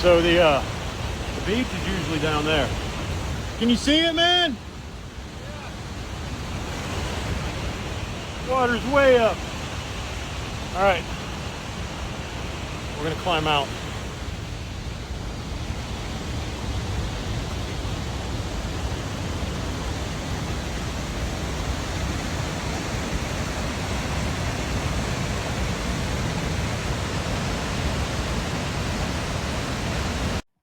So the beach is usually down there. Can you see it, man? Water's way up. All right, we're gonna climb out.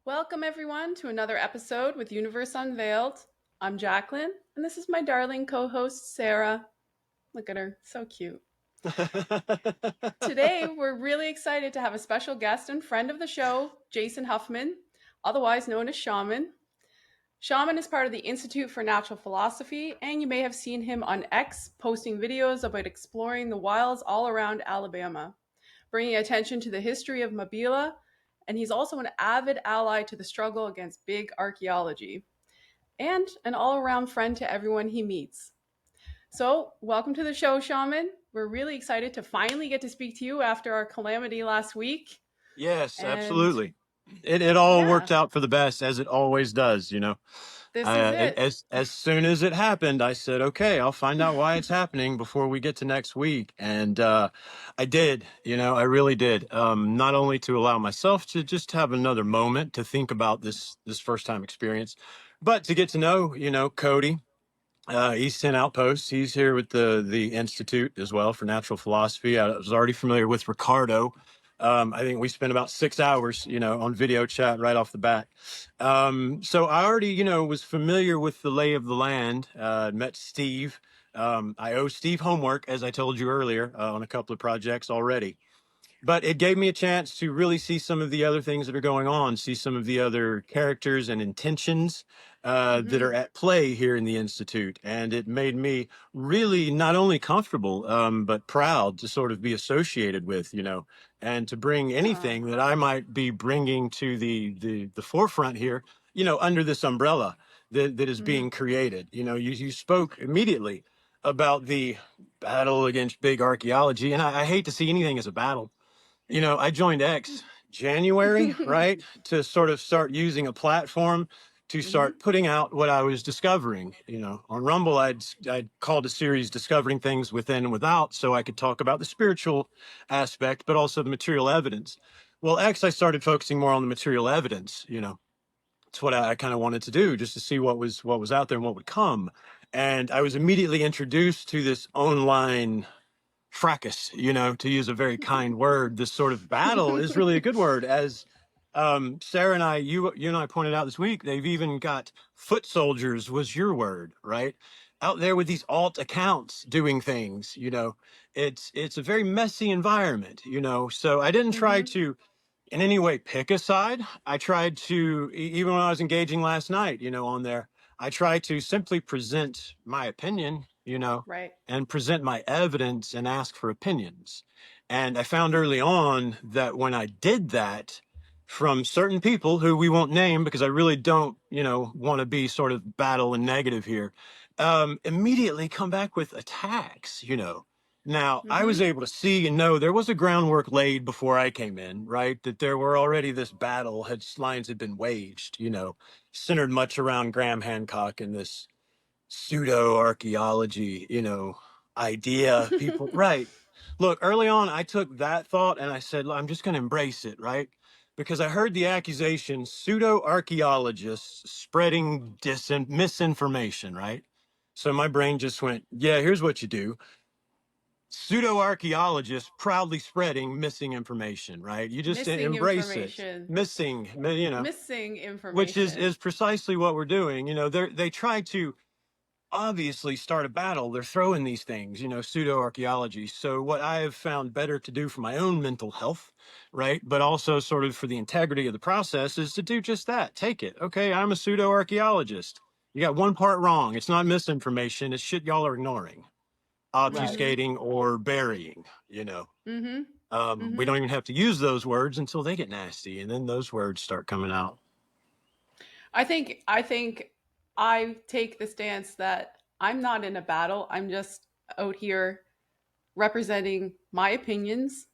Welcome everyone to another episode with Universe Unveiled. I'm Jacqueline, and this is my darling co-host Sarah. Look at her, so cute. Today, we're really excited to have a special guest and friend of the show, Jason Huffman, otherwise known as Shaman. Shaman is part of the Institute for Natural Philosophy, and you may have seen him on X posting videos about exploring the wilds all around Alabama, bringing attention to the history of Mabila, and he's also an avid ally to the struggle against big archaeology, and an all-around friend to everyone he meets. So, welcome to the show, Shaman. We're really excited to finally get to speak to you after our calamity last week. Yes, And absolutely. It all yeah, worked out for the best, as it always does, you know. this is it. As soon as it happened, I said, okay, I'll find out why it's happening before we get to next week. And I did, you know, I really did. Not only to allow myself to just have another moment to think about this first time experience, but to get to know, you know, Cody. Easton Outpost. He's here with the Institute as well for Natural Philosophy. I was already familiar with Ricardo. I think we spent about 6 hours, you know, on video chat right off the bat. So I already, you know, was familiar with the lay of the land. Met Steve. I owe Steve homework, as I told you earlier, on a couple of projects already. But it gave me a chance to really see some of the other things that are going on, see some of the other characters and intentions that are at play here in the Institute. And it made me really not only comfortable, but proud to sort of be associated with, you know, and to bring Oh, anything that I might be bringing to the forefront here, you know, under this umbrella that is mm-hmm. being created. You know, you spoke immediately about the battle against big archaeology, and I hate to see anything as a battle. You know, I joined X January, right? To sort of start using a platform to Mm-hmm. start putting out what I was discovering. You know, on Rumble, I'd called a series Discovering Things Within and Without, so I could talk about the spiritual aspect, but also the material evidence. Well, X, I started focusing more on the material evidence, you know. It's what I kind of wanted to do, just to see what was out there and what would come. And I was immediately introduced to this online fracas, you know, to use a very kind word. This sort of battle is really a good word. As Sarah and I, you and I pointed out this week, they've even got foot soldiers was your word, right? Out there with these alt accounts doing things, you know. It's a very messy environment, you know. So I didn't try Mm-hmm. to in any way pick a side. I tried to, even when I was engaging last night, you know, on there, I tried to simply present my opinion, you know, Right. and present my evidence and ask for opinions. And I found early on that when I did that from certain people who we won't name because I really don't, you know, want to be sort of battle and negative here, immediately come back with attacks, you know. Now, I was Mm-hmm. able to see and know there was a groundwork laid before I came in, right? That there were already this battle, lines had been waged, you know, centered much around Graham Hancock and this pseudo archaeology, you know, idea. People, right. Look, early on, I took that thought and I said, I'm just going to embrace it, right? Because I heard the accusation pseudo archaeologists spreading misinformation, right? So my brain just went, yeah, here's what you do pseudo archaeologists proudly spreading missing information, right? You just Missing embrace it. information. Missing, you know, Missing which is information. is precisely what we're doing. You know, they try to obviously start a battle. They're throwing these things, you know, pseudo archaeology. So what I have found better to do for my own mental health, right, but also sort of for the integrity of the process is to do just that. Take it. Okay, I'm a pseudo archaeologist. You got one part wrong. It's not misinformation. It's shit y'all are ignoring, Mm-hmm. obfuscating, or burying, you know. Mm-hmm. We Mm-hmm. don't even have to use those words until they get nasty, and then those words start coming out. I think I take the stance that I'm not in a battle. I'm just out here representing my opinions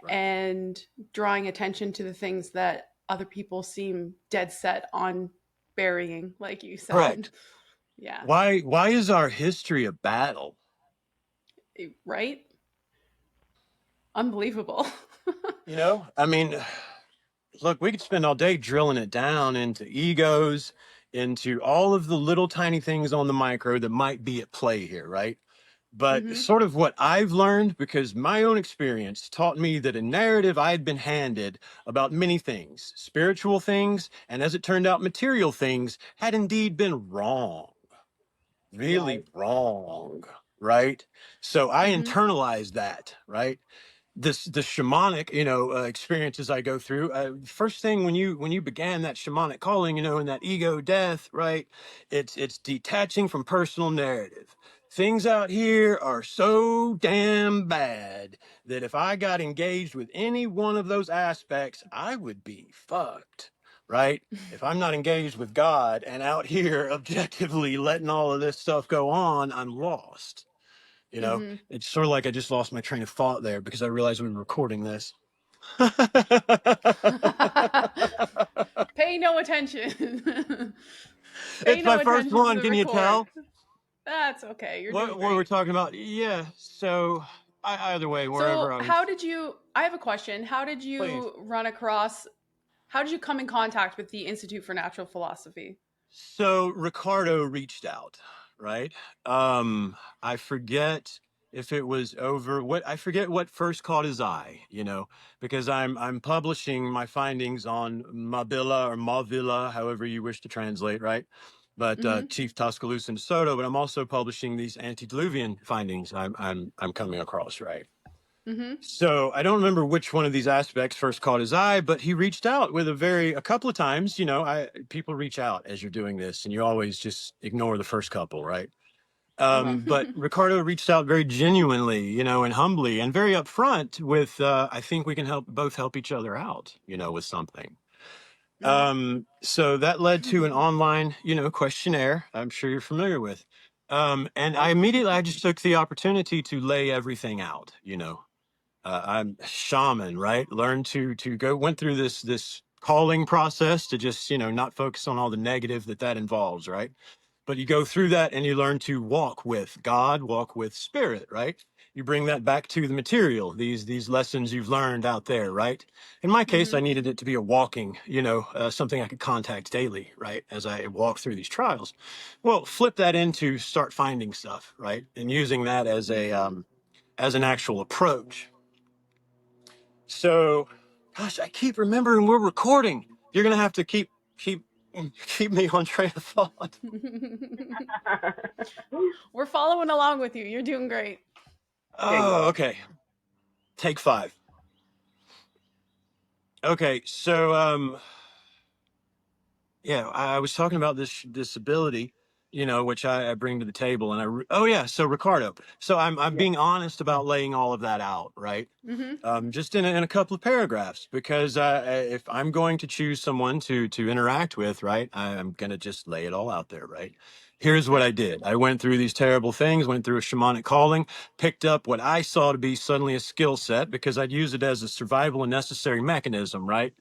Right. and drawing attention to the things that other people seem dead set on burying, like you said. Correct. Yeah. Why is our history a battle? Right? Unbelievable. You know, I mean, look, we could spend all day drilling it down into egos, into all of the little tiny things on the micro that might be at play here, right? But Hmm. sort of what I've learned, because my own experience taught me that a narrative I had been handed about many things, spiritual things, and as it turned out, material things, had indeed been wrong, really Right. wrong, right? So I Hmm. internalized that, right? The shamanic experiences I go through, first thing when you began that shamanic calling, and that ego death, right, it's detaching from personal narrative. Things out here are so damn bad that if I got engaged with any one of those aspects, I would be fucked, right? If I'm not engaged with God and out here objectively letting all of this stuff go on, I'm lost. Hmm. It's sort of like I just lost my train of thought there because I realized we were recording this. Pay no attention. Pay It's no my first attention to one. the Can you record. tell That's okay. You're doing what we're great. talking about? Yeah. So, either way, wherever So, I how was, did you? I have a question. How did please. you run across? How did you come in contact with the Institute for Natural Philosophy? So Ricardo reached out, right? I forget if it was over what I forget what first caught his eye, because I'm publishing my findings on Mabila or Mavila, however you wish to translate, right? But Hmm. Chief Tuscaloosa and Soto, but I'm also publishing these antediluvian findings I'm coming across, right? Hmm. So I don't remember which one of these aspects first caught his eye, but he reached out with a couple of times. People reach out as you're doing this, and you always just ignore the first couple, right? Uh-huh. But Ricardo reached out very genuinely, and humbly, and very upfront with, I think we can help each other out, with something. Hmm. So that led to an online, questionnaire. I'm sure you're familiar with. And Right. I just took the opportunity to lay everything out, I'm shaman, right? Learned to go went through this calling process to just not focus on all the negative that involves, right? But you go through that and you learn to walk with God, walk with spirit, right? You bring that back to the material, these lessons you've learned out there, right? In my case, Hmm. I needed it to be a walking, something I could contact daily, right? As I walk through these trials. Well, flip that into start finding stuff, right? And using that as an actual approach. So, gosh, I keep remembering we're recording. You're gonna have to keep keep me on train of thought. We're following along with you. You're doing great. Yeah, you Oh, are. okay. Take five. Okay, so yeah, I was talking about this ability, which I bring to the table, and oh yeah, so Ricardo, so I'm Yeah. being honest about laying all of that out, right? Hmm. Just in a couple of paragraphs, because if I'm going to choose someone to interact with, right, I'm gonna just lay it all out there, right? Here's what Right. I did. I went through these terrible things, went through a shamanic calling, picked up what I saw to be suddenly a skill set because I'd use it as a survival and necessary mechanism, right?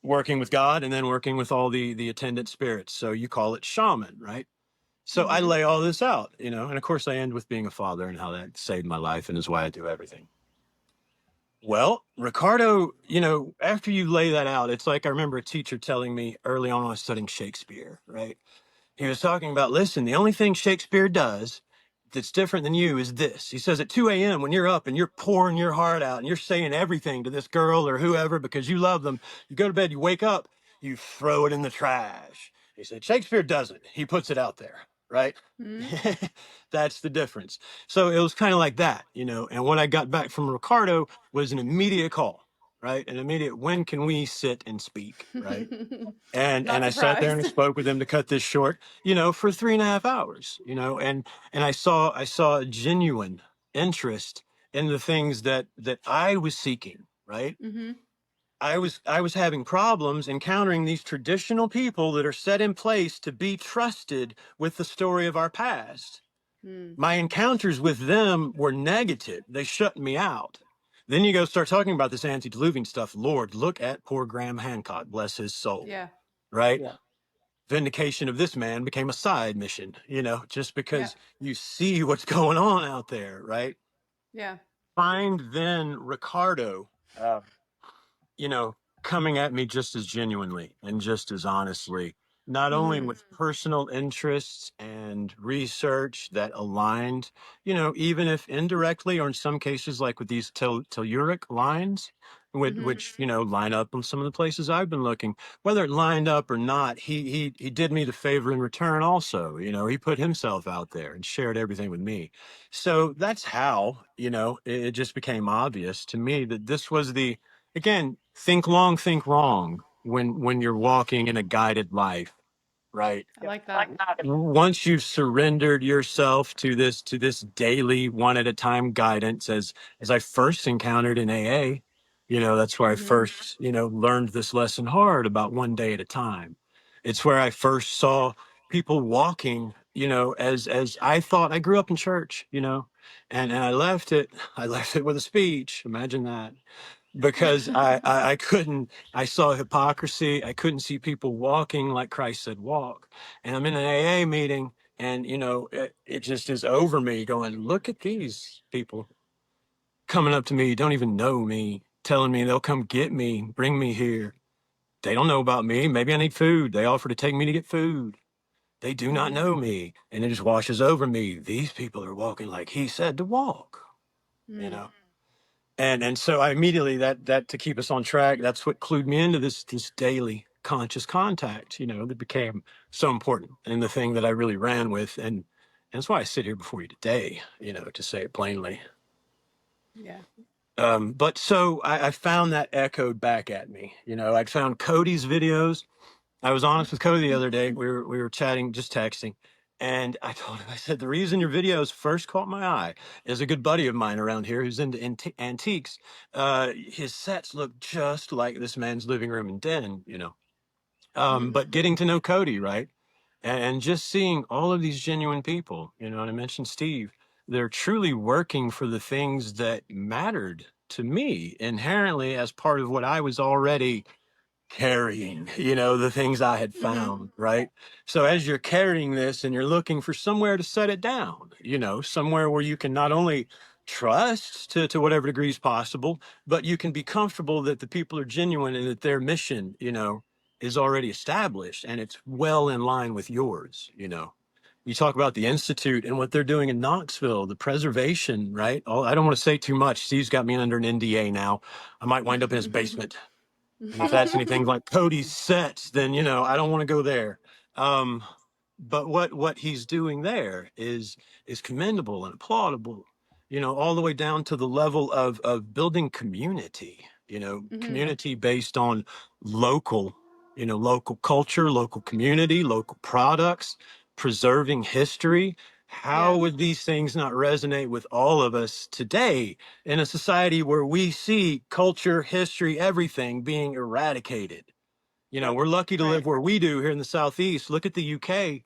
Working with God and then working with all the attendant spirits. So you call it shaman, right? So I Hmm. lay all this out, and of course I end with being a father and how that saved my life and is why I do everything. Well, Ricardo, after you lay that out, it's like I remember a teacher telling me early on when I was studying Shakespeare, right? He was talking about, listen, the only thing Shakespeare does that's different than you is this. He says at 2 a.m. when you're up and you're pouring your heart out and you're saying everything to this girl or whoever because you love them, you go to bed, you wake up, you throw it in the trash. He said, Shakespeare doesn't. He puts it out there, right? Hmm. That's the difference. So it was kind of like that, and what I got back from Ricardo was an immediate call, right? An immediate, when can we sit and speak, right? And Not I sat there and I surprised. spoke with him to cut this short, for 3.5 hours, and I saw a genuine interest in the things that I was seeking, right? Hmm. I was having problems encountering these traditional people that are set in place to be trusted with the story of our past. Hmm. My encounters with them were negative. They shut me out. Then you go start talking about this antediluvian stuff. Lord, look at poor Graham Hancock, bless his soul. Yeah. Right? Yeah. Vindication of this man became a side mission, just Yeah. because you see what's going on out there, right? Yeah. Find then Ricardo, uh, you know, coming at me just as genuinely and just as honestly, not only Mhm. with personal interests and research that aligned, even if indirectly or in some cases, like with these telluric lines, Mhm. which, line up on some of the places I've been looking, whether it lined up or not, he did me the favor in return also. He put himself out there and shared everything with me. So that's how, it just became obvious to me that this was again, think long, think wrong when you're walking in a guided life, right? I like Like that. that. Once you've surrendered yourself to this daily one at a time guidance, as I first encountered in AA, that's where I Mhm. first, learned this lesson hard about one day at a time. It's where I first saw people walking, as I thought. I grew up in church, and I left it with a speech. Imagine that, because I couldn't. I saw hypocrisy. I couldn't see people walking like Christ said walk. And I'm in an AA meeting, and it just is over me. Going, look at these people coming up to me, don't even know me, telling me they'll come get me, bring me here. They don't know about me. Maybe I need food. They offer to take me to get food. They do not Mhm. know me, and it just washes over me. These people are walking like He said to walk. You Mm. know. And so I immediately, that to keep us on track, that's what clued me into this daily conscious contact, that became so important and the thing that I really ran with. And that's why I sit here before you today, to say it plainly. Yeah. But so I found that echoed back at me. I'd found Cody's videos. I was honest with Cody the other day. We were chatting, just texting, and I told him, I said, the reason your videos first caught my eye is a good buddy of mine around here who's into antiques. His sets look just like this man's living room and den, Mhm. But getting to know Cody, right, and just seeing all of these genuine people, and I mentioned Steve, they're truly working for the things that mattered to me inherently as part of what I was already carrying, the things I had Mhm. found, right? So as you're carrying this and you're looking for somewhere to set it down, somewhere where you can not only trust to whatever degree is possible, but you can be comfortable that the people are genuine and that their mission, is already established and it's well in line with yours. You talk about the Institute and what they're doing in Knoxville, the preservation, right? I don't want to say too much. Steve's got me under an NDA now. I might wind up in his basement. And if that's anything like Cody's sets, then I don't want to go there. Um, but what he's doing there is commendable and applaudable. All the way down to the level of building community. Mhm. Community based on local, local culture, local community, local products, preserving history. How Yeah. would these things not resonate with all of us today in a society where we see culture, history, everything being eradicated? We're lucky to Right. live where we do here in the Southeast. Look at the UK,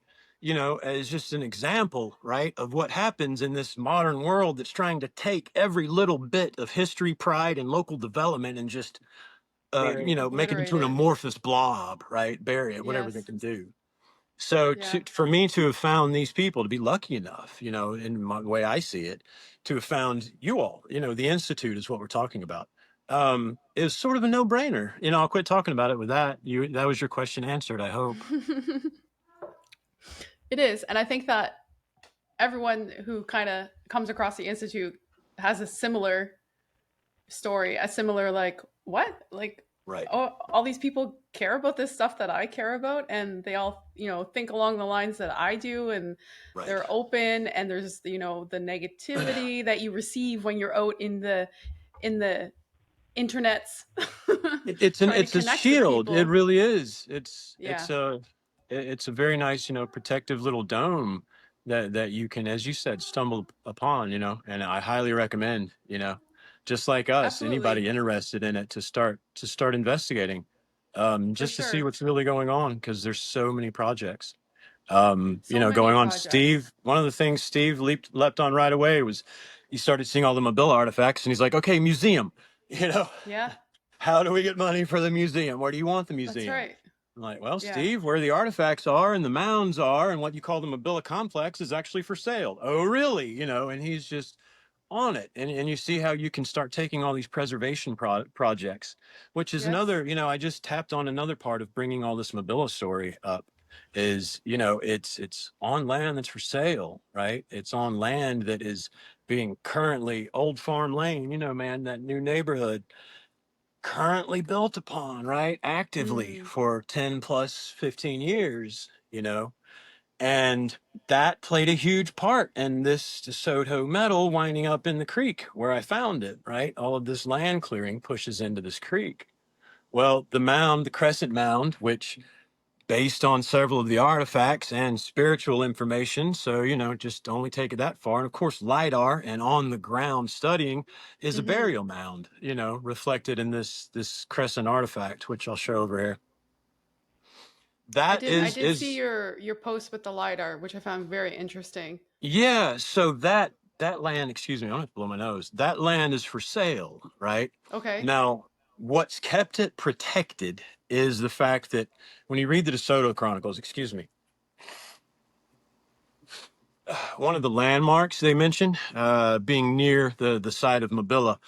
as just an example, right, of what happens in this modern world that's trying to take every little bit of history, pride, and local development and just, Very. make it Obliterate into an it. amorphous blob, right? Bury it, whatever they Yes. can do. So Yeah. for me to have found these people, to be lucky enough, in my way I see it, to have found you all, the Institute is what we're talking about, is sort of a no-brainer. I'll quit talking about it with that. That was your question answered, I hope. It is. And I think that everyone who kind of comes across the Institute has a similar story, a similar, like, what? Like, Right, oh, all these people care about this stuff that I care about, and they all, think along the lines that I do, and right. they're open, and there's, the negativity that you receive when you're out in the internets trying to It's a connect with shield. It people. really is. Yeah, It's a very nice, protective little dome that you can, as you said, stumble upon, and I highly recommend, just like us, absolutely. anybody interested in it to start investigating, For just to see sure. what's really going on, because there's so many projects. So many Going on. projects. Steve, one of the things Steve leapt on right away was, he started seeing all the Mabila artifacts, and he's like, okay, museum, Yeah, how do we get money for the museum? Where do you want the that's museum? right. I'm like, well, Yeah. Steve, where the artifacts are and the mounds are and what you call the Mabila complex is actually for sale. Oh, really? And he's just on it. And you see how you can start taking all these preservation projects, which is Yes. another, I just tapped on another part of bringing all this Mabila story up is, it's on land that's for sale, right? It's on land that is being currently Old Farm Lane, man, that new neighborhood currently built upon, right? Actively Mm. for 10 plus 15 years. And that played a huge part in this DeSoto metal winding up in the creek where I found it, right? All of this land clearing pushes into this creek. Well, the mound, the crescent mound, which based on several of the artifacts and spiritual information. So, just only take it that far. And of course, LIDAR and on the ground studying is a Mm-hmm. burial mound, reflected in this crescent artifact, which I'll show over here. That I is did see is your post with the LiDAR, which I found very interesting. yeah. So that land, excuse me, I don't have to blow my nose. That land is for sale, right? Okay. Now, what's kept it protected is the fact that when you read the DeSoto Chronicles, excuse me, one of the landmarks they mentioned, being near the site of Mabila,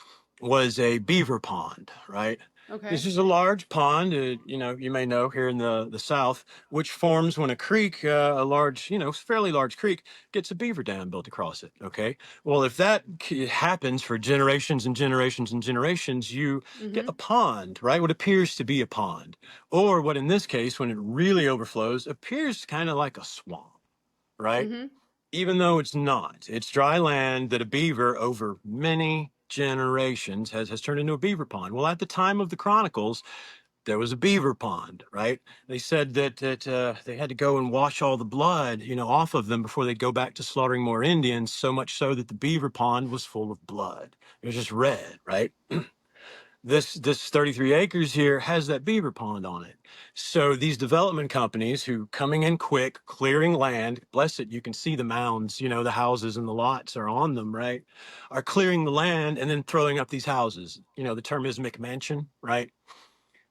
was a beaver pond, right? Okay. This is a large pond, you may know here in the South, which forms when a creek, a large, fairly large creek, gets a beaver dam built across it. Okay. Well, if that happens for generations and generations and generations, you get Mm-hmm. a pond, right? What appears to be a pond, or what in this case, when it really overflows, appears kind of like a swamp, right? Mm-hmm. Even though it's not. It's dry land that a beaver over many generations has turned into a beaver pond. Well, at the time of the Chronicles, there was a beaver pond, right? They said that they had to go and wash all the blood, off of them before they'd go back to slaughtering more Indians, so much so that the beaver pond was full of blood. It was just red, right? This 33 acres here has that beaver pond on it. So these development companies who coming in quick, clearing land, bless it, you can see the mounds, the houses and the lots are on them, right? Are clearing the land and then throwing up these houses. The term is McMansion, right?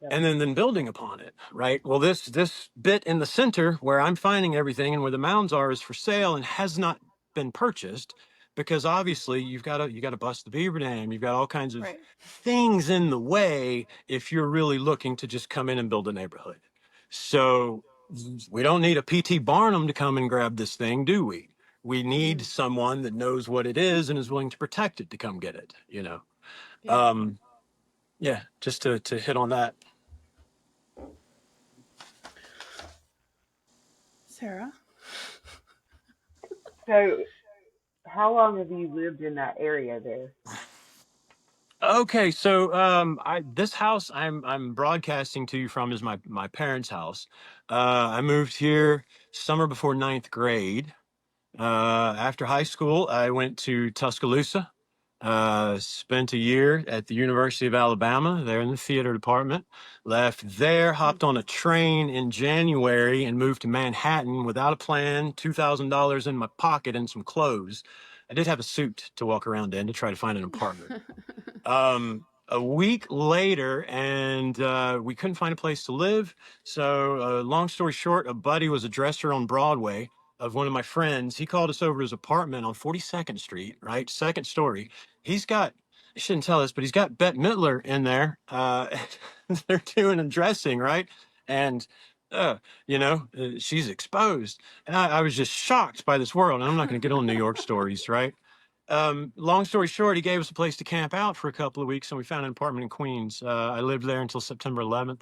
Yep. And then building upon it, right? Well, this bit in the center where I'm finding everything and where the mounds are is for sale and has not been purchased because obviously you got to bust the beaver dam. You've got all kinds of Right. things in the way if you're really looking to just come in and build a neighborhood. So we don't need a PT Barnum to come and grab this thing, do we? We need Mm-hmm. someone that knows what it is and is willing to protect it to come get it. Yeah. Um, yeah, just to hit on that. Sarah. So, how long have you lived in that area there? Okay, so I this house I'm broadcasting to you from is my parents' house. I moved here summer before ninth grade. After high school, I went to Tuscaloosa. Spent a year at the University of Alabama, there in the theater department. Left there, Mm. hopped on a train in January, and moved to Manhattan without a plan. $2,000 in my pocket and some clothes. I did have a suit to walk around in to try to find an apartment. A week later, and we couldn't find a place to live. So, long story short, a buddy was a dresser on Broadway of one of my friends. He called us over to his apartment on 42nd Street, right? Second story. He's got, I shouldn't tell this, but he's got Bette Midler in there. They're doing a dressing, right? And, she's exposed. And I was just shocked by this world. And I'm not going to get on New York stories, right? Long story short, he gave us a place to camp out for a couple of weeks, and we found an apartment in Queens. I lived there until September 11th.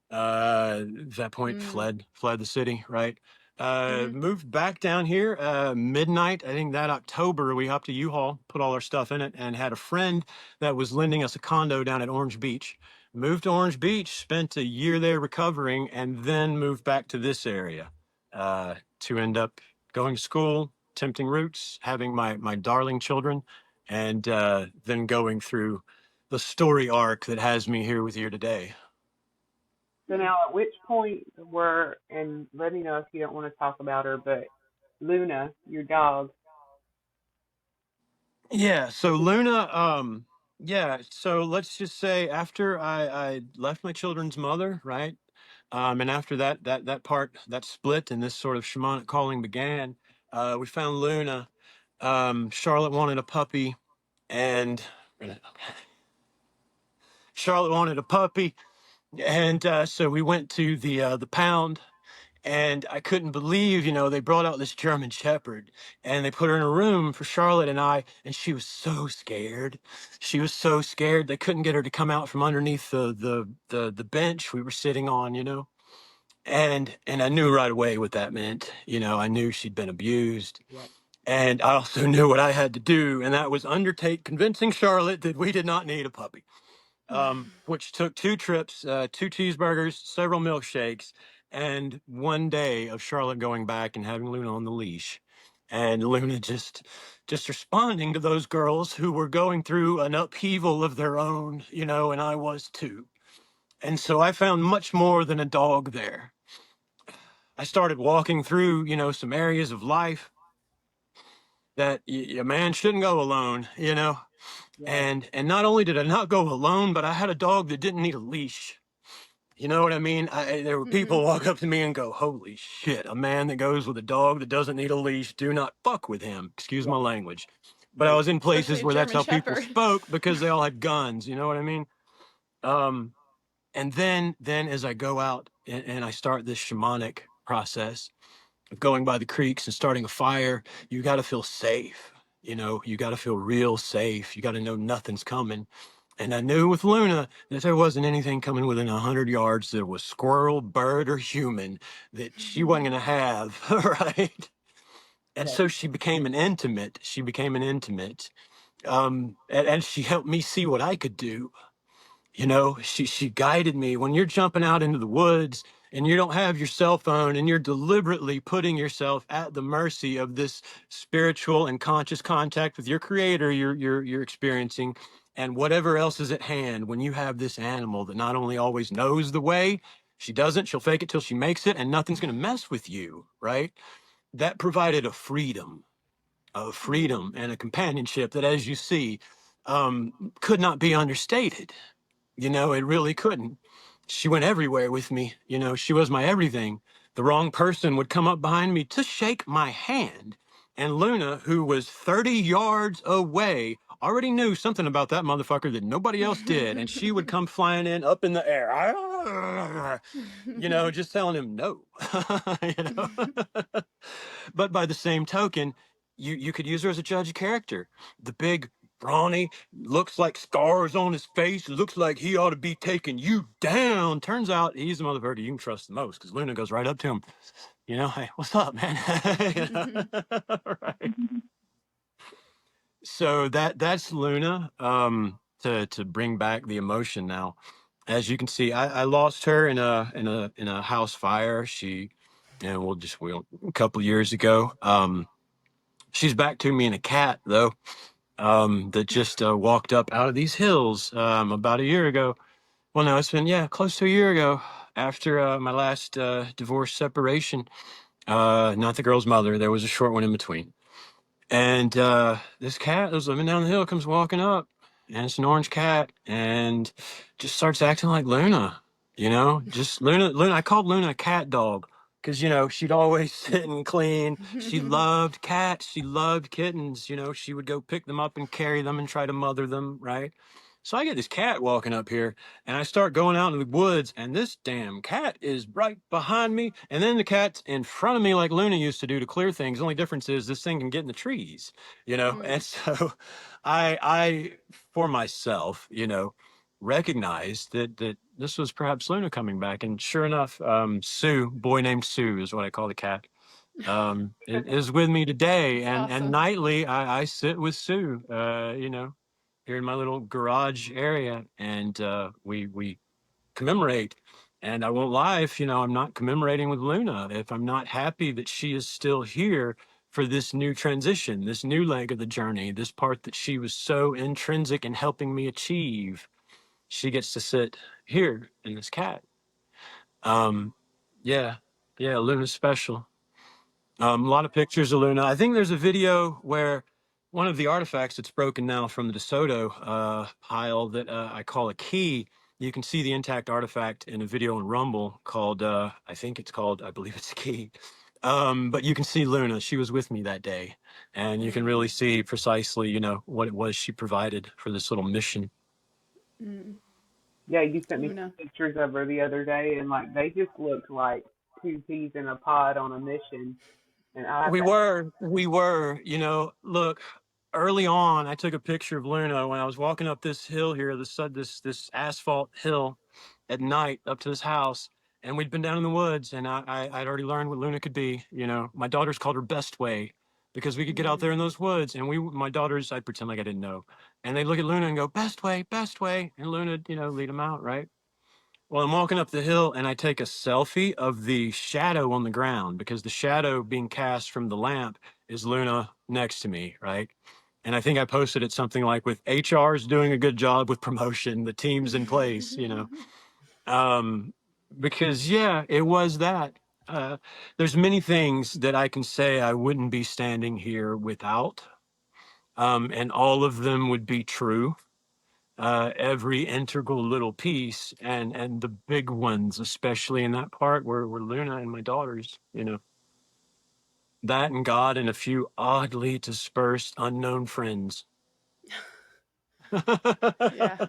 At that point, Mm. fled the city. Right. Mm-hmm. Moved back down here. Midnight, I think that October, we hopped a U-Haul, put all our stuff in it, and had a friend that was lending us a condo down at Orange Beach. Moved to Orange Beach, spent a year there recovering, and then moved back to this area to end up going to school, tempting roots, having my darling children, and then going through the story arc that has me here with you today. So now, at which point were, and let me know if you don't want to talk about her, but Luna, your dog, Yeah. So Luna, yeah. So let's just say after I left my children's mother, right? And after that part, that split and this sort of shamanic calling began, we found Luna. Charlotte wanted a puppy, and Charlotte wanted a puppy, and so we went to the pound, and I couldn't believe, they brought out this German Shepherd, and they put her in a room for Charlotte and I, and she was so scared. She was so scared they couldn't get her to come out from underneath the bench we were sitting on. And I knew right away what that meant. I knew she'd been abused. Yep. And I also knew what I had to do, and that was undertake convincing Charlotte that we did not need a puppy, which took 2 trips, 2 cheeseburgers, several milkshakes, and 1 day of Charlotte going back and having Luna on the leash. And Luna just responding to those girls who were going through an upheaval of their own, and I was too. And so I found much more than a dog there. I started walking through, some areas of life that a man shouldn't go alone. Yes. And not only did I not go alone, but I had a dog that didn't need a leash. You know what I mean? There were people walk up to me and go, "Holy shit, a man that goes with a dog that doesn't need a leash, do not fuck with him." Excuse Yes. my language. But I Right. was in Especially places a where that's German how people Shepherd. spoke because they all had guns. You know what I mean? Um, and then as I go out and I start this shamanic process of going by the creeks and starting a fire, you got to feel safe. You got to feel real safe. You got to know nothing's coming. And I knew with Luna that there wasn't anything coming within 100 yards that was squirrel, bird, or human that she wasn't going to have, right? And Yes. so she became an intimate. She became an intimate. And she helped me see what I could do. She guided me when you're jumping out into the woods and you don't have your cell phone and you're deliberately putting yourself at the mercy of this spiritual and conscious contact with your creator you're experiencing, and whatever else is at hand. When you have this animal that not only always knows the way, she'll fake it till she makes it, and nothing's going to mess with you, right? That provided a freedom and a companionship that, as you see, could not be understated. It really couldn't. She went everywhere with me. She was my everything. The wrong person would come up behind me to shake my hand. And Luna, who was 30 yards away, already knew something about that motherfucker that nobody else did. And she would come flying in up in the air, just telling him no. you know? But by the same token, you could use her as a judge of character. The big, brawny, looks like scars on his face, looks like he ought to be taking you down. Turns out he's the motherfucker you can trust the most, because Luna goes right up to him. Hey, what's up, man? Right. So that's Luna. To bring back the emotion now. As you can see, I lost her in a house fire. We'll a couple years ago. She's back to me in a cat though, that just walked up out of these hills about a year ago. Well, no, it's been, yeah, close to a year ago, after my last divorce separation. Not the girl's mother. There was a short one in between. And this cat that was living down the hill comes walking up, and it's an orange cat, and just starts acting like Luna. Just Luna. Luna. I called Luna a cat dog because she'd always sit and clean. She loved cats. She loved kittens. She would go pick them up and carry them and try to mother them. Right. So I get this cat walking up here, and I start going out in the woods, and this damn cat is right behind me, and then the cat's in front of me like Luna used to do to clear things. The only difference is this thing can get in the trees. And so I for myself, recognized that this was perhaps Luna coming back. And sure enough, Sue, boy named Sue is what I call the cat, is with me today. That's And awesome. nightly I sit with Sue, here in my little garage area, and we commemorate. And I won't lie, if I'm not commemorating with Luna, if I'm not happy that she is still here for this new transition, this new leg of the journey, this part that she was so intrinsic in helping me achieve, she gets to sit here in this cat. Um, yeah, Luna's special. A lot of pictures of Luna. I think there's a video where one of the artifacts that's broken now from the Soto pile that I call a key. You can see the intact artifact in a video on Rumble called, I believe it's a key. But you can see Luna. She was with me that day, and you can really see precisely, what it was she provided for this little mission. Mm. Yeah, you sent me Luna. some pictures of her the other day, and like they just looked like two peas in a pod on a mission. And I have We were, look, early on, I took a picture of Luna when I was walking up this hill here, this asphalt hill at night up to this house. And we'd been down in the woods, and I'd already learned what Luna could be. My daughters called her Best Way because we could get out there in those woods. And my daughters, I'd pretend like I didn't know. And they look at Luna and go, Best Way, Best Way. And Luna, lead them out, right? Well, I'm walking up the hill and I take a selfie of the shadow on the ground because the shadow being cast from the lamp is Luna next to me, right? And I think I posted it something like with HR's doing a good job with promotion, the team's in place, because yeah, it was that. Uh, there's many things that I can say I wouldn't be standing here without, and all of them would be true, every integral little piece, and the big ones, especially in that part where Luna and my daughters, that and God and a few oddly dispersed unknown friends. Yeah.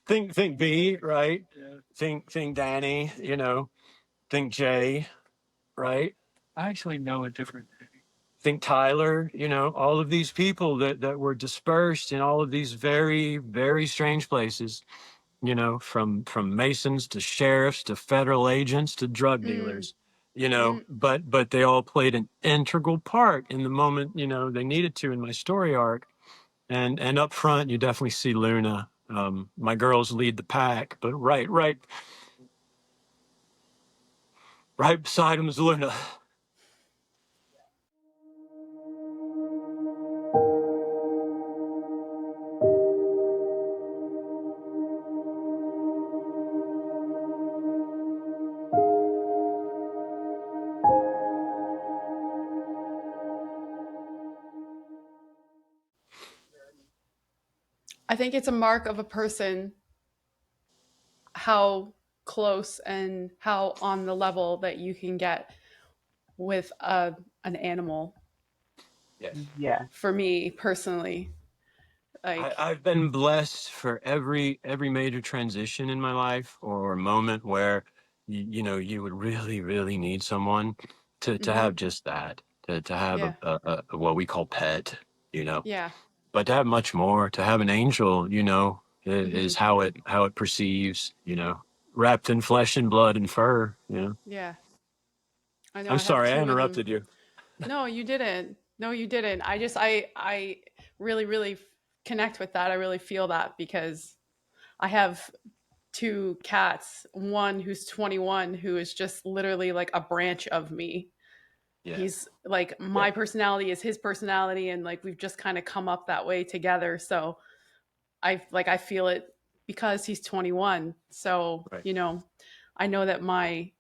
think B, right? Yeah. Think Danny, think Jay, right? I actually know a different. Think Tyler, all of these people that were dispersed in all of these very, very strange places. From masons to sheriffs to federal agents to drug Mm. dealers, Mm. but they all played an integral part in the moment, they needed to in my story arc. And up front, you definitely see Luna. My girls lead the pack, but right beside him is Luna. I think it's a mark of a person how close and how on the level that you can get with an animal. Yes. yeah. For me personally, like, I've been blessed for every major transition in my life or moment where you would really, really need someone to mm-hmm. have just that, to have Yeah, a what we call pet, yeah, but to have much more, to have an angel, mm-hmm. is how it perceives, wrapped in flesh and blood and fur, Yeah. I know I'm I have sorry, I two of them. interrupted you. No, you didn't. No, you didn't. I really, really connect with that. I really feel that because I have two cats. One who's 21, who is just literally like a branch of me. Yeah, He's like yeah, my personality is his personality, and like we've just kind of come up that way together. So I feel it because he's 21. So, right. I know that my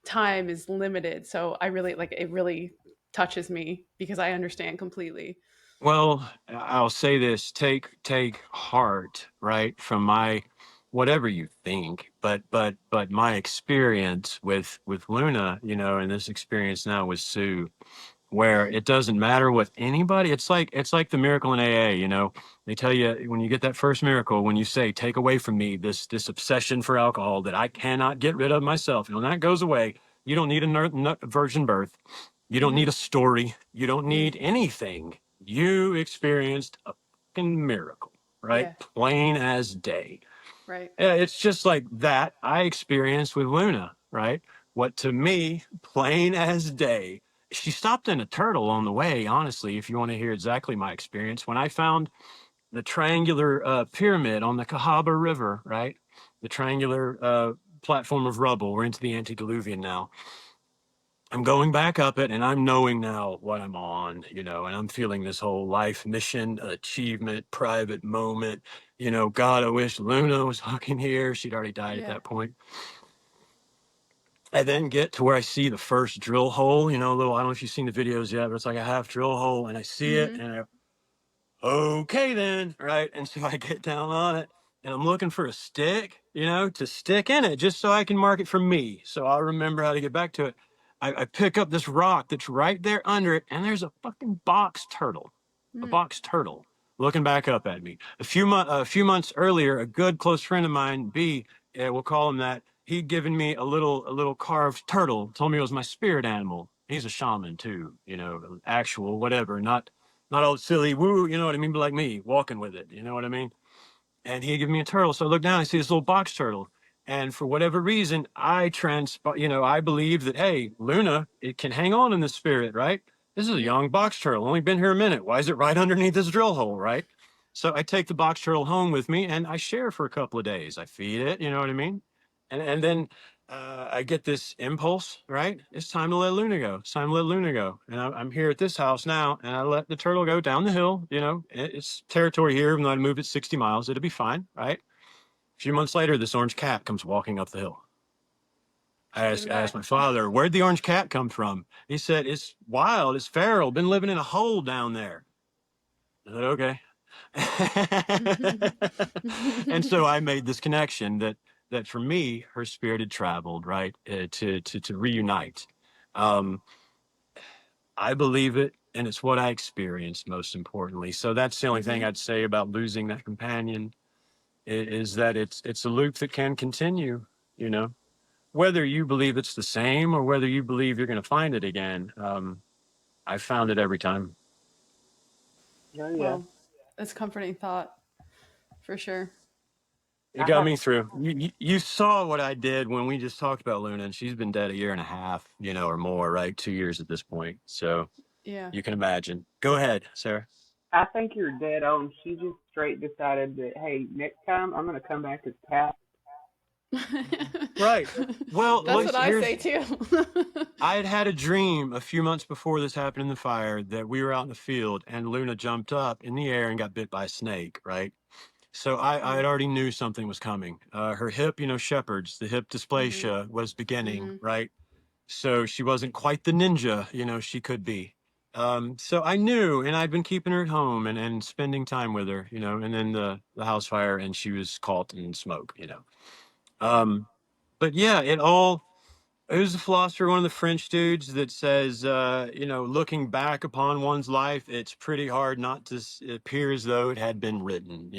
time is limited. So I really like it really touches me because I understand completely. Well, I'll say this: take heart, right, from my whatever you think, but my experience with Luna, and this experience now with Sue, where it doesn't matter what anybody. It's like the miracle in AA. They tell you when you get that first miracle, when you say, "Take away from me this obsession for alcohol that I cannot get rid of myself," and when that goes away, you don't need a virgin birth. You don't Mm-hmm. need a story. You don't Mm. need anything. You experienced a fucking miracle, right? Yeah. Plain as day. Right. Yeah, it's just like that I experienced with Luna, right? What to me, plain as day. She stopped in a turtle on the way, honestly, if you want to hear exactly my experience. When I found the triangular pyramid on the Cahaba River, right? The triangular platform of rubble. We're into the antediluvian now. I'm going back up it and I'm knowing now what I'm on, and I'm feeling this whole life mission, achievement, private moment. God, I wish Luna was fucking here. She'd already died at Yeah. that point. I then get to where I see the first drill hole, little, I don't know if you've seen the videos yet, but it's like a half drill hole and I see it Mm-hmm. and okay then, right? And so I get down on it and I'm looking for a stick, to stick in it just so I can mark it for me. So I'll remember how to get back to it. I pick up this rock that's right there under it, and there's a fucking box turtle, a Mm. box turtle looking back up at me. A few months earlier, a good close friend of mine, B, we'll call him that, he'd given me a little carved turtle, told me it was my spirit animal. He's a shaman too, actual, whatever, not all silly woo, you know what I mean, but like me, walking with it, you know what I mean? And he gave me a turtle. So I look down, I see this little box turtle. And for whatever reason, I believe that, hey, Luna, it can hang on in the spirit, right? This is a Mhm. young box turtle, only been here a minute. Why is it right underneath this drill hole, right? So I take the box turtle home with me and I share for a couple of days. I feed it, you know what I mean? And then I get this impulse, right? It's time to let Luna go. It's time to let Luna go. And I'm here at this house now, and I let the turtle go down the hill. It's territory here. Even though I moved it 60 miles, it'll be fine, right? A few months later, this orange cat comes walking up the hill. Give it I asked back. my father, where'd the orange cat come from? He said, it's wild. It's feral. Been living in a hole down there. I said, okay. And so I made this connection that for me, her spirit had traveled, right, to reunite. Um, I believe it, and it's what I experienced most importantly. So that's the only thing Mhm. I'd say about losing that companion is that it's a loop that can continue. You know, whether you believe it's the same or whether you believe you're going to find it again. I found it every time. Oh yeah. Well, that's comforting thought for sure. It I got have. me through. You saw what I did when we just talked about Luna, and she's been dead a year and a half, or more, right? 2 years at this point. So Yeah. you can imagine. Go ahead, Sarah. I think you're dead on. She just straight decided that, hey, next time I'm gonna come back as cat. Right. Well, That's what I here's say too. I had had a dream a few months before this happened in the fire that we were out in the field and Luna jumped up in the air and got bit by a snake, right? So I Mm. had already knew something was coming. Her hip, shepherds, the hip Mhm. dysplasia was beginning, Mhm. right? So she wasn't quite the ninja, she could be. So I knew, and I'd been keeping her at home and spending time with her, and then the house fire and she was caught in smoke. Um, but yeah, who's the philosopher, one of the French dudes that says, looking back upon one's life, it's pretty hard not to appear as though it had been written.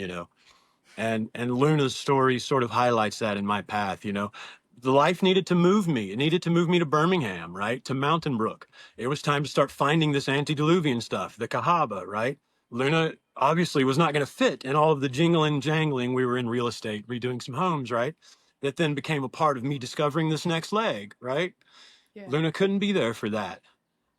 And Luna's story sort of highlights that in my path. The life needed to move me. It needed to move me to Birmingham, right? To Mountain Brook. It was time to start finding this antediluvian stuff, the Cahaba, right? Luna obviously was not going to fit in all of the jingling jangling. We were in real estate, redoing some homes, right? That then became a part of me discovering this next leg, right? Yeah. Luna couldn't be there for that.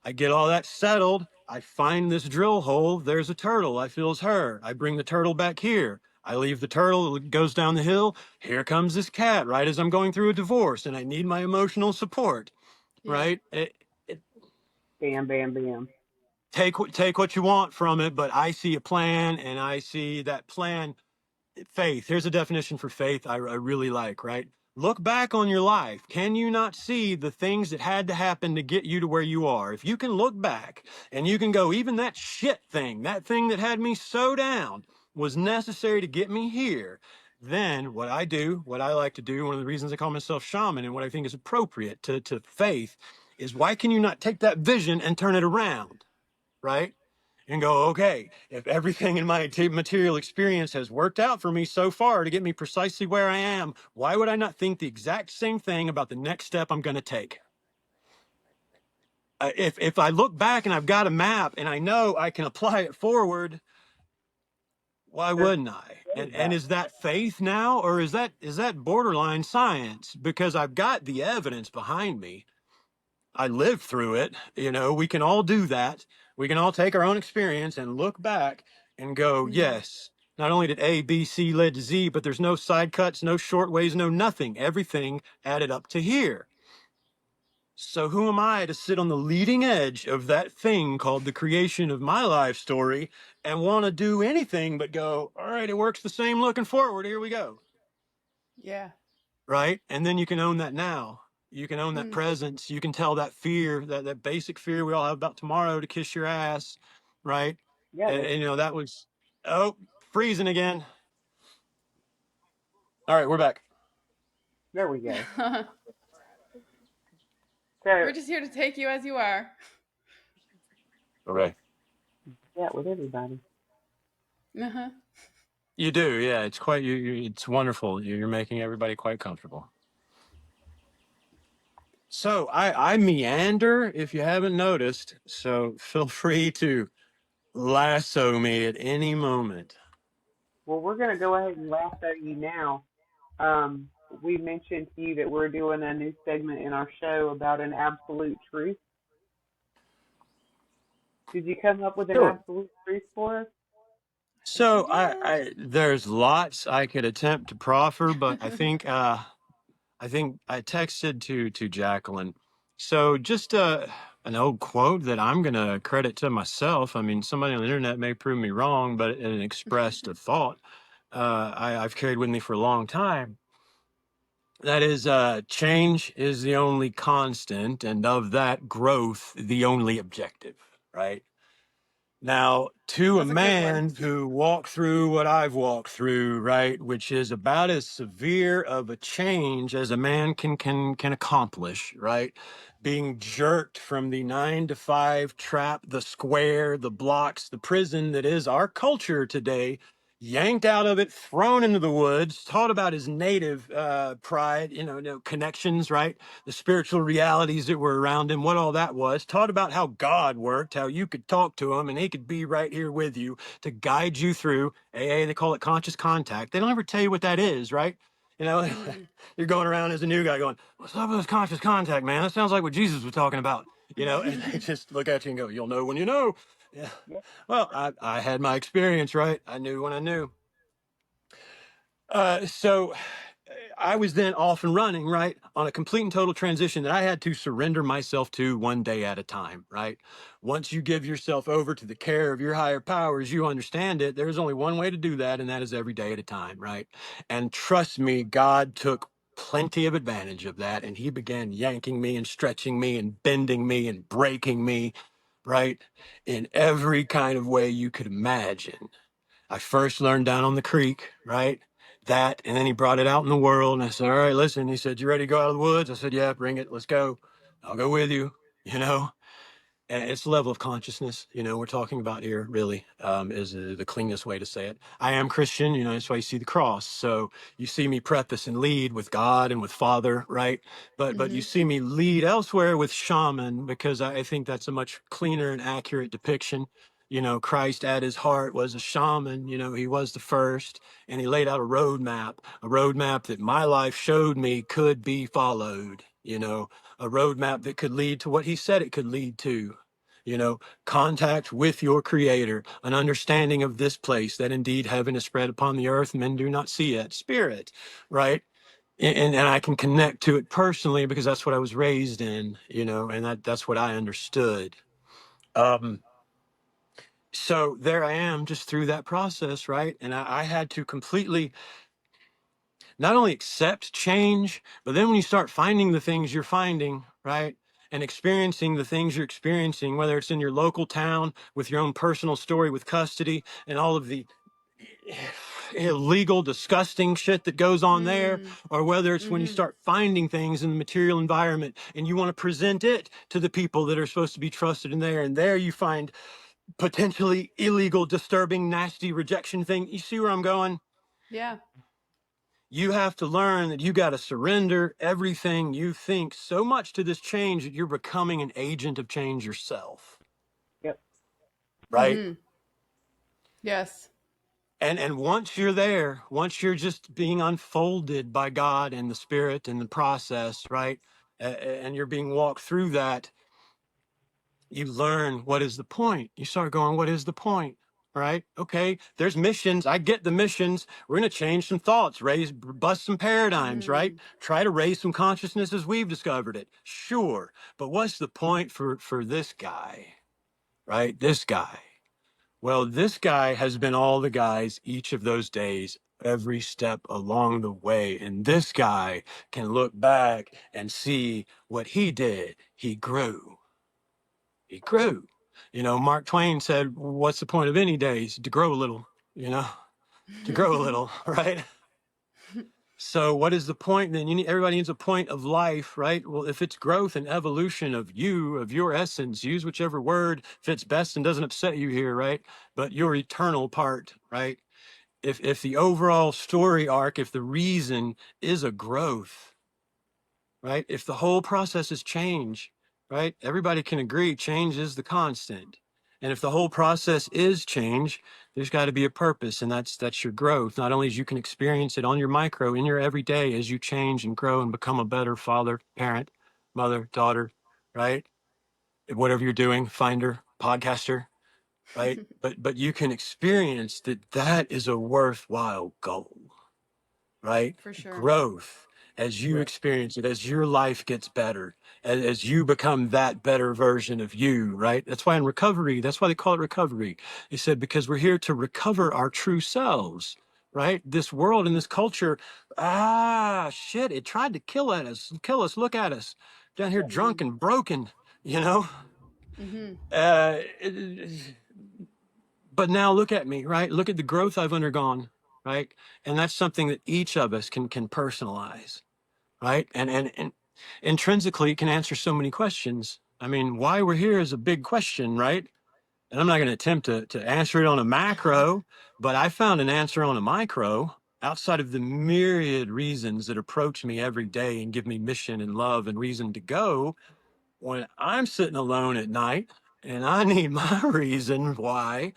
I get all that settled. I find this drill hole. There's a turtle. I feels her. I bring the turtle back here. I leave the turtle. It goes down the hill. Here comes this cat right as I'm going through a divorce and I need my emotional support, Yeah. right? Bam, bam, bam. Take what you want from it, but I see a plan and I see that plan. Faith. Here's a definition for faith I really like, right? Look back on your life. Can you not see the things that had to happen to get you to where you are? If you can look back and you can go, even that shit thing, that thing that had me so down was necessary to get me here, then what I do, what I like to do, one of the reasons I call myself shaman and what I think is appropriate to faith is why can you not take that vision and turn it around, right? And go, okay, if everything in my material experience has worked out for me so far to get me precisely where I am, why would I not think the exact same thing about the next step I'm going to take? If I look back and I've got a map and I know I can apply it forward, why There's wouldn't I? And that. is that faith now, or is that borderline science? Because I've got the evidence behind me. I lived through it. We can all do that. We can all take our own experience and look back and go, Mhm. yes, not only did A, B, C led to Z, but there's no side cuts, no short ways, no nothing. Everything added up to here. So who am I to sit on the leading edge of that thing called the creation of my life story and want to do anything but go, all right, it works the same looking forward. Here we go. Yeah. Right? And then you can own that now. You can own that Hmm. presence. You can tell that fear, that basic fear we all have about tomorrow to kiss your ass, right? Yeah, And that was Oh, freezing again. All right, we're back. There we go. We're So, just here to take you as you are. Okay. yeah, with everybody. Uh-huh. You do, yeah. It's quite it's wonderful. You're making everybody quite comfortable. So I meander if you haven't noticed. So feel free to lasso me at any moment. Well, we're going to go ahead and lasso you now. Um, we mentioned to you that we're doing a new segment in our show about an absolute truth. Did you come up with an Sure. absolute truth for us? Yes, we So did. there's lots I could attempt to proffer, but I think I texted to Jacqueline. So just an old quote that I'm gonna credit to myself. I mean, somebody on the internet may prove me wrong, but it expressed a thought I've carried with me for a long time. That is, change is the only constant, and of that, growth the only objective. Right. Now, to a That's a good one. man who walked through what I've walked through, right, which is about as severe of a change as a man can accomplish, right? Being jerked from the 9 to 5 trap, the square, the blocks, the prison that is our culture today, yanked out of it, thrown into the woods, taught about his native pride, connections, right? The spiritual realities that were around him, what all that was, taught about how God worked, how you could talk to him and he could be right here with you to guide you through AA. They call it conscious contact. They don't ever tell you what that is, right? You know, Mm. you're going around as a new guy going, what's up with this conscious contact, man? That sounds like what Jesus was talking about, and they just look at you and go, you'll know when you know. Yeah. Yeah. Well, I had my experience, right? I knew when I knew. So I was then off and running, right, on a complete and total transition that I had to surrender myself to one day at a time, right? Once you give yourself over to the care of your higher powers, you understand it. There's only one way to do that, and that is every day at a time, right? And trust me, God took plenty of advantage of that, and he began yanking me and stretching me and bending me and breaking me, right, in every kind of way you could imagine. I first learned down on the creek, right? That, and then he brought it out in the world. And I said, all right, listen. He said, you ready to go out of the woods? I said, yeah, bring it. Let's go. I'll go with you, you know? And it's the level of consciousness, we're talking about here, really, is the cleanest way to say it. I am Christian, that's why you see the cross. So you see me preface and lead with God and with Father, right? But you Mm-hmm. see me lead elsewhere with shaman because I think that's a much cleaner and accurate depiction. Christ at his heart was a shaman, he was the first, and he laid out a roadmap that my life showed me could be followed, a roadmap that could lead to what he said it could lead to, contact with your creator, an understanding of this place that indeed heaven is spread upon the earth, men do not see it, spirit, right? And I can connect to it personally because that's what I was raised in, and that's what I understood. Um, so there I am just through that process, right? And I had to completely not only accept change, but then when you start finding the things you're finding, right? And experiencing the things you're experiencing, whether it's in your local town with your own personal story with custody and all of the illegal, disgusting shit that goes on there, Mm. or whether it's when you Mm-hmm. start finding things in the material environment and you want to present it to the people that are supposed to be trusted in there. And there you find potentially illegal, disturbing, nasty rejection thing. You see where I'm going? Yeah. You have to learn that you got to surrender everything you think so much to this change that you're becoming an agent of change yourself, Yep. right? Mm-hmm. Yes. And once you're there, once you're just being unfolded by God and the spirit and the process, right? And you're being walked through that, you learn what is the point. You start going, what is the point? Right? Okay, there's missions. I get the missions. We're going to change some thoughts, bust some paradigms, right? Mm. Try to raise some consciousness as we've discovered it. Sure. But what's the point for this guy, right? This guy. Well, this guy has been all the guys each of those days, every step along the way. And this guy can look back and see what he did. He grew. He grew. Mark Twain said, what's the point of any days? To grow a little, you know, to grow a little, right? So what is the point then? Everybody needs a point of life, right? Well, if it's growth and evolution of you, of your essence, use whichever word fits best and doesn't upset you here, right? But your eternal part, right? If the overall story arc, if the reason is a growth, right? If the whole process is change, right? Everybody can agree change is the constant. And if the whole process is change, there's got to be a purpose, and that's your growth. Not only as you can experience it on your micro, in your everyday, as you change and grow and become a better father, parent, mother, daughter, right? Whatever you're doing, finder, podcaster, right? But you can experience that is a worthwhile goal, right? For sure. Growth as you experience it, as your life gets better, as you become that better version of you, right? That's why in recovery, that's why they call it recovery. He said, because we're here to recover our true selves, right? This world and this culture, shit, it tried to kill us. Look at us down here drunk and broken, you know? Mm-hmm. Uh, but now look at me, right? Look at the growth I've undergone, right? And that's something that each of us can personalize, right? And intrinsically can answer so many questions. I mean, why we're here is a big question, right? And I'm not going to attempt to answer it on a macro, but I found an answer on a micro outside of the myriad reasons that approach me every day and give me mission and love and reason to go. When I'm sitting alone at night and I need my reason why,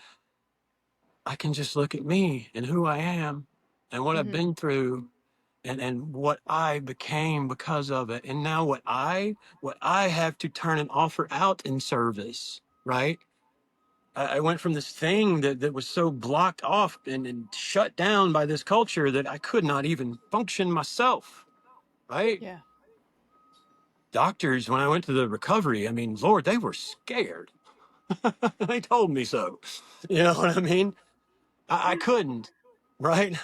I can just look at me and who I am and what I've Mm-hmm. been through and what I became because of it. And now what I have to turn and offer out in service, right? I went from this thing that was so blocked off and shut down by this culture that I could not even function myself, right? Yeah. Doctors, when I went to the recovery, I mean, Lord, they were scared. They told me so. You know what I mean? I couldn't, right?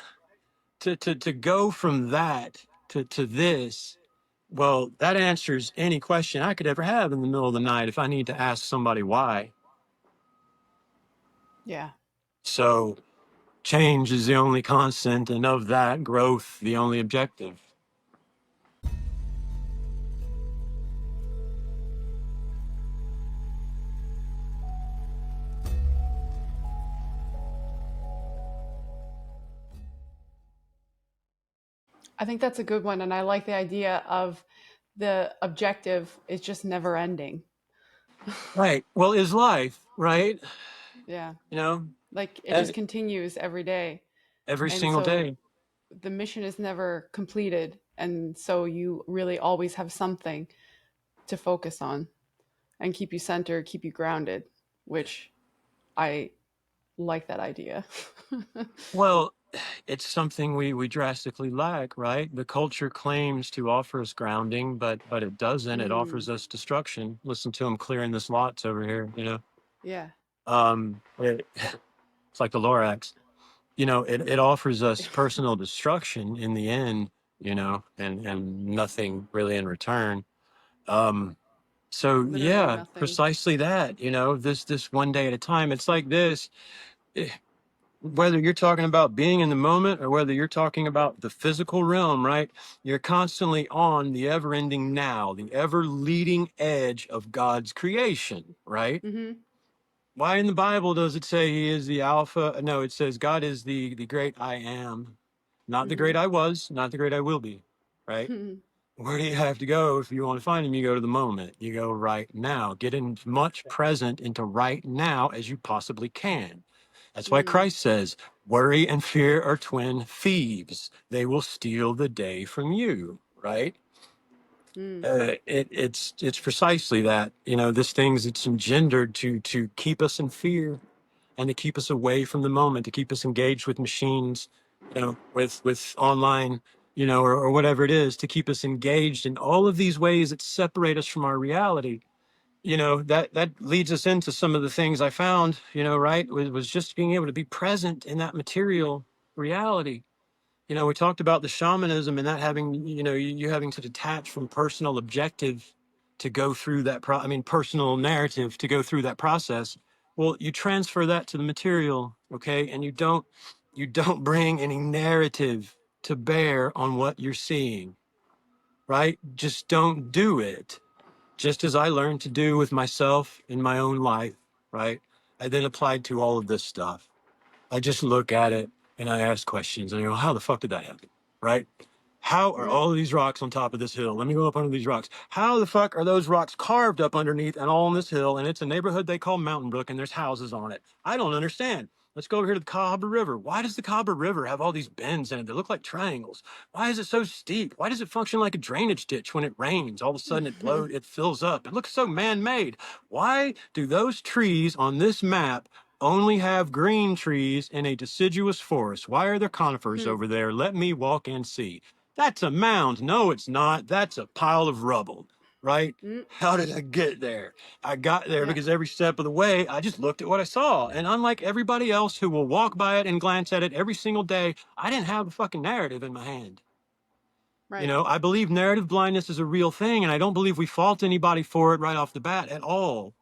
To go from that to this, well, that answers any question I could ever have in the middle of the night if I need to ask somebody why. Yeah. So change is the only constant, and of that, growth the only objective. I think that's a good one. And I like the idea of the objective is just never ending. Right. Well, is life, right? Yeah. You know, Like it just and continues every day. every And single so day. the mission is never completed. And so you really always have something to focus on and keep you centered, keep you grounded, which I like that idea. Well, it's something we drastically lack, right? The culture claims to offer us grounding, but it doesn't. It Mm, offers us destruction. Listen to them clearing this lots over here, you know. yeah. It's like the Lorax. You know, it offers us personal destruction in the end, you know, and nothing really in return. Um, so Literally yeah, nothing. precisely that, you know, this one day at a time. It's like this. eh, Whether you're talking about being in the moment or whether you're talking about the physical realm, right? You're constantly on the ever-ending now, the ever leading edge of God's creation, right? Mm-hmm. Why in the Bible does it say he is the Alpha? No, it says God is the great I am, not the great I was, not the great I will be, right? Mm-hmm. Where do you have to go if you want to find him? You go to the moment. You go right now. Get in much present into right now as you possibly can. That's why Mm, Christ says, worry and fear are twin thieves. They will steal the day from you, right? mm, It's precisely that. You know, this thing's it's engendered to keep us in fear and to keep us away from the moment, to keep us engaged with machines, you know, with online, you know, or whatever it is, to keep us engaged in all of these ways that separate us from our reality. You know, that leads us into some of the things I found, you know, right, was just being able to be present in that material reality. You know, we talked about the shamanism and that having, you know, you having to detach from personal objective to go through that personal narrative to go through that process. Well, you transfer that to the material, okay? And you don't bring any narrative to bear on what you're seeing, right? Just don't do it. Just as I learned to do with myself in my own life, right? I then applied to all of this stuff. I just look at it and I ask questions and I go, how the fuck did that happen? Right? How are Mm, all of these rocks on top of this hill? Let me go up under these rocks. How the fuck are those rocks carved up underneath and all on this hill? And it's a neighborhood they call Mountain Brook and there's houses on it. I don't understand. Let's go over here to the Cahaba River. Why does the Cahaba River have all these bends in it that look like triangles? Why is it so steep? Why does it function like a drainage ditch when it rains? All of a sudden it blows, it fills up. It looks so man-made. Why do those trees on this map only have green trees in a deciduous forest? Why are there conifers mm, over there? Let me walk and see. That's a mound. No, it's not. That's a pile of rubble, right? mm, How did I get there? I got there yeah, because every step of the way, I just looked at what I saw. And unlike everybody else who will walk by it and glance at it every single day, I didn't have a fucking narrative in my hand. You right. know, I believe narrative blindness is a real thing, and I don't believe we fault anybody for it right off the bat at all.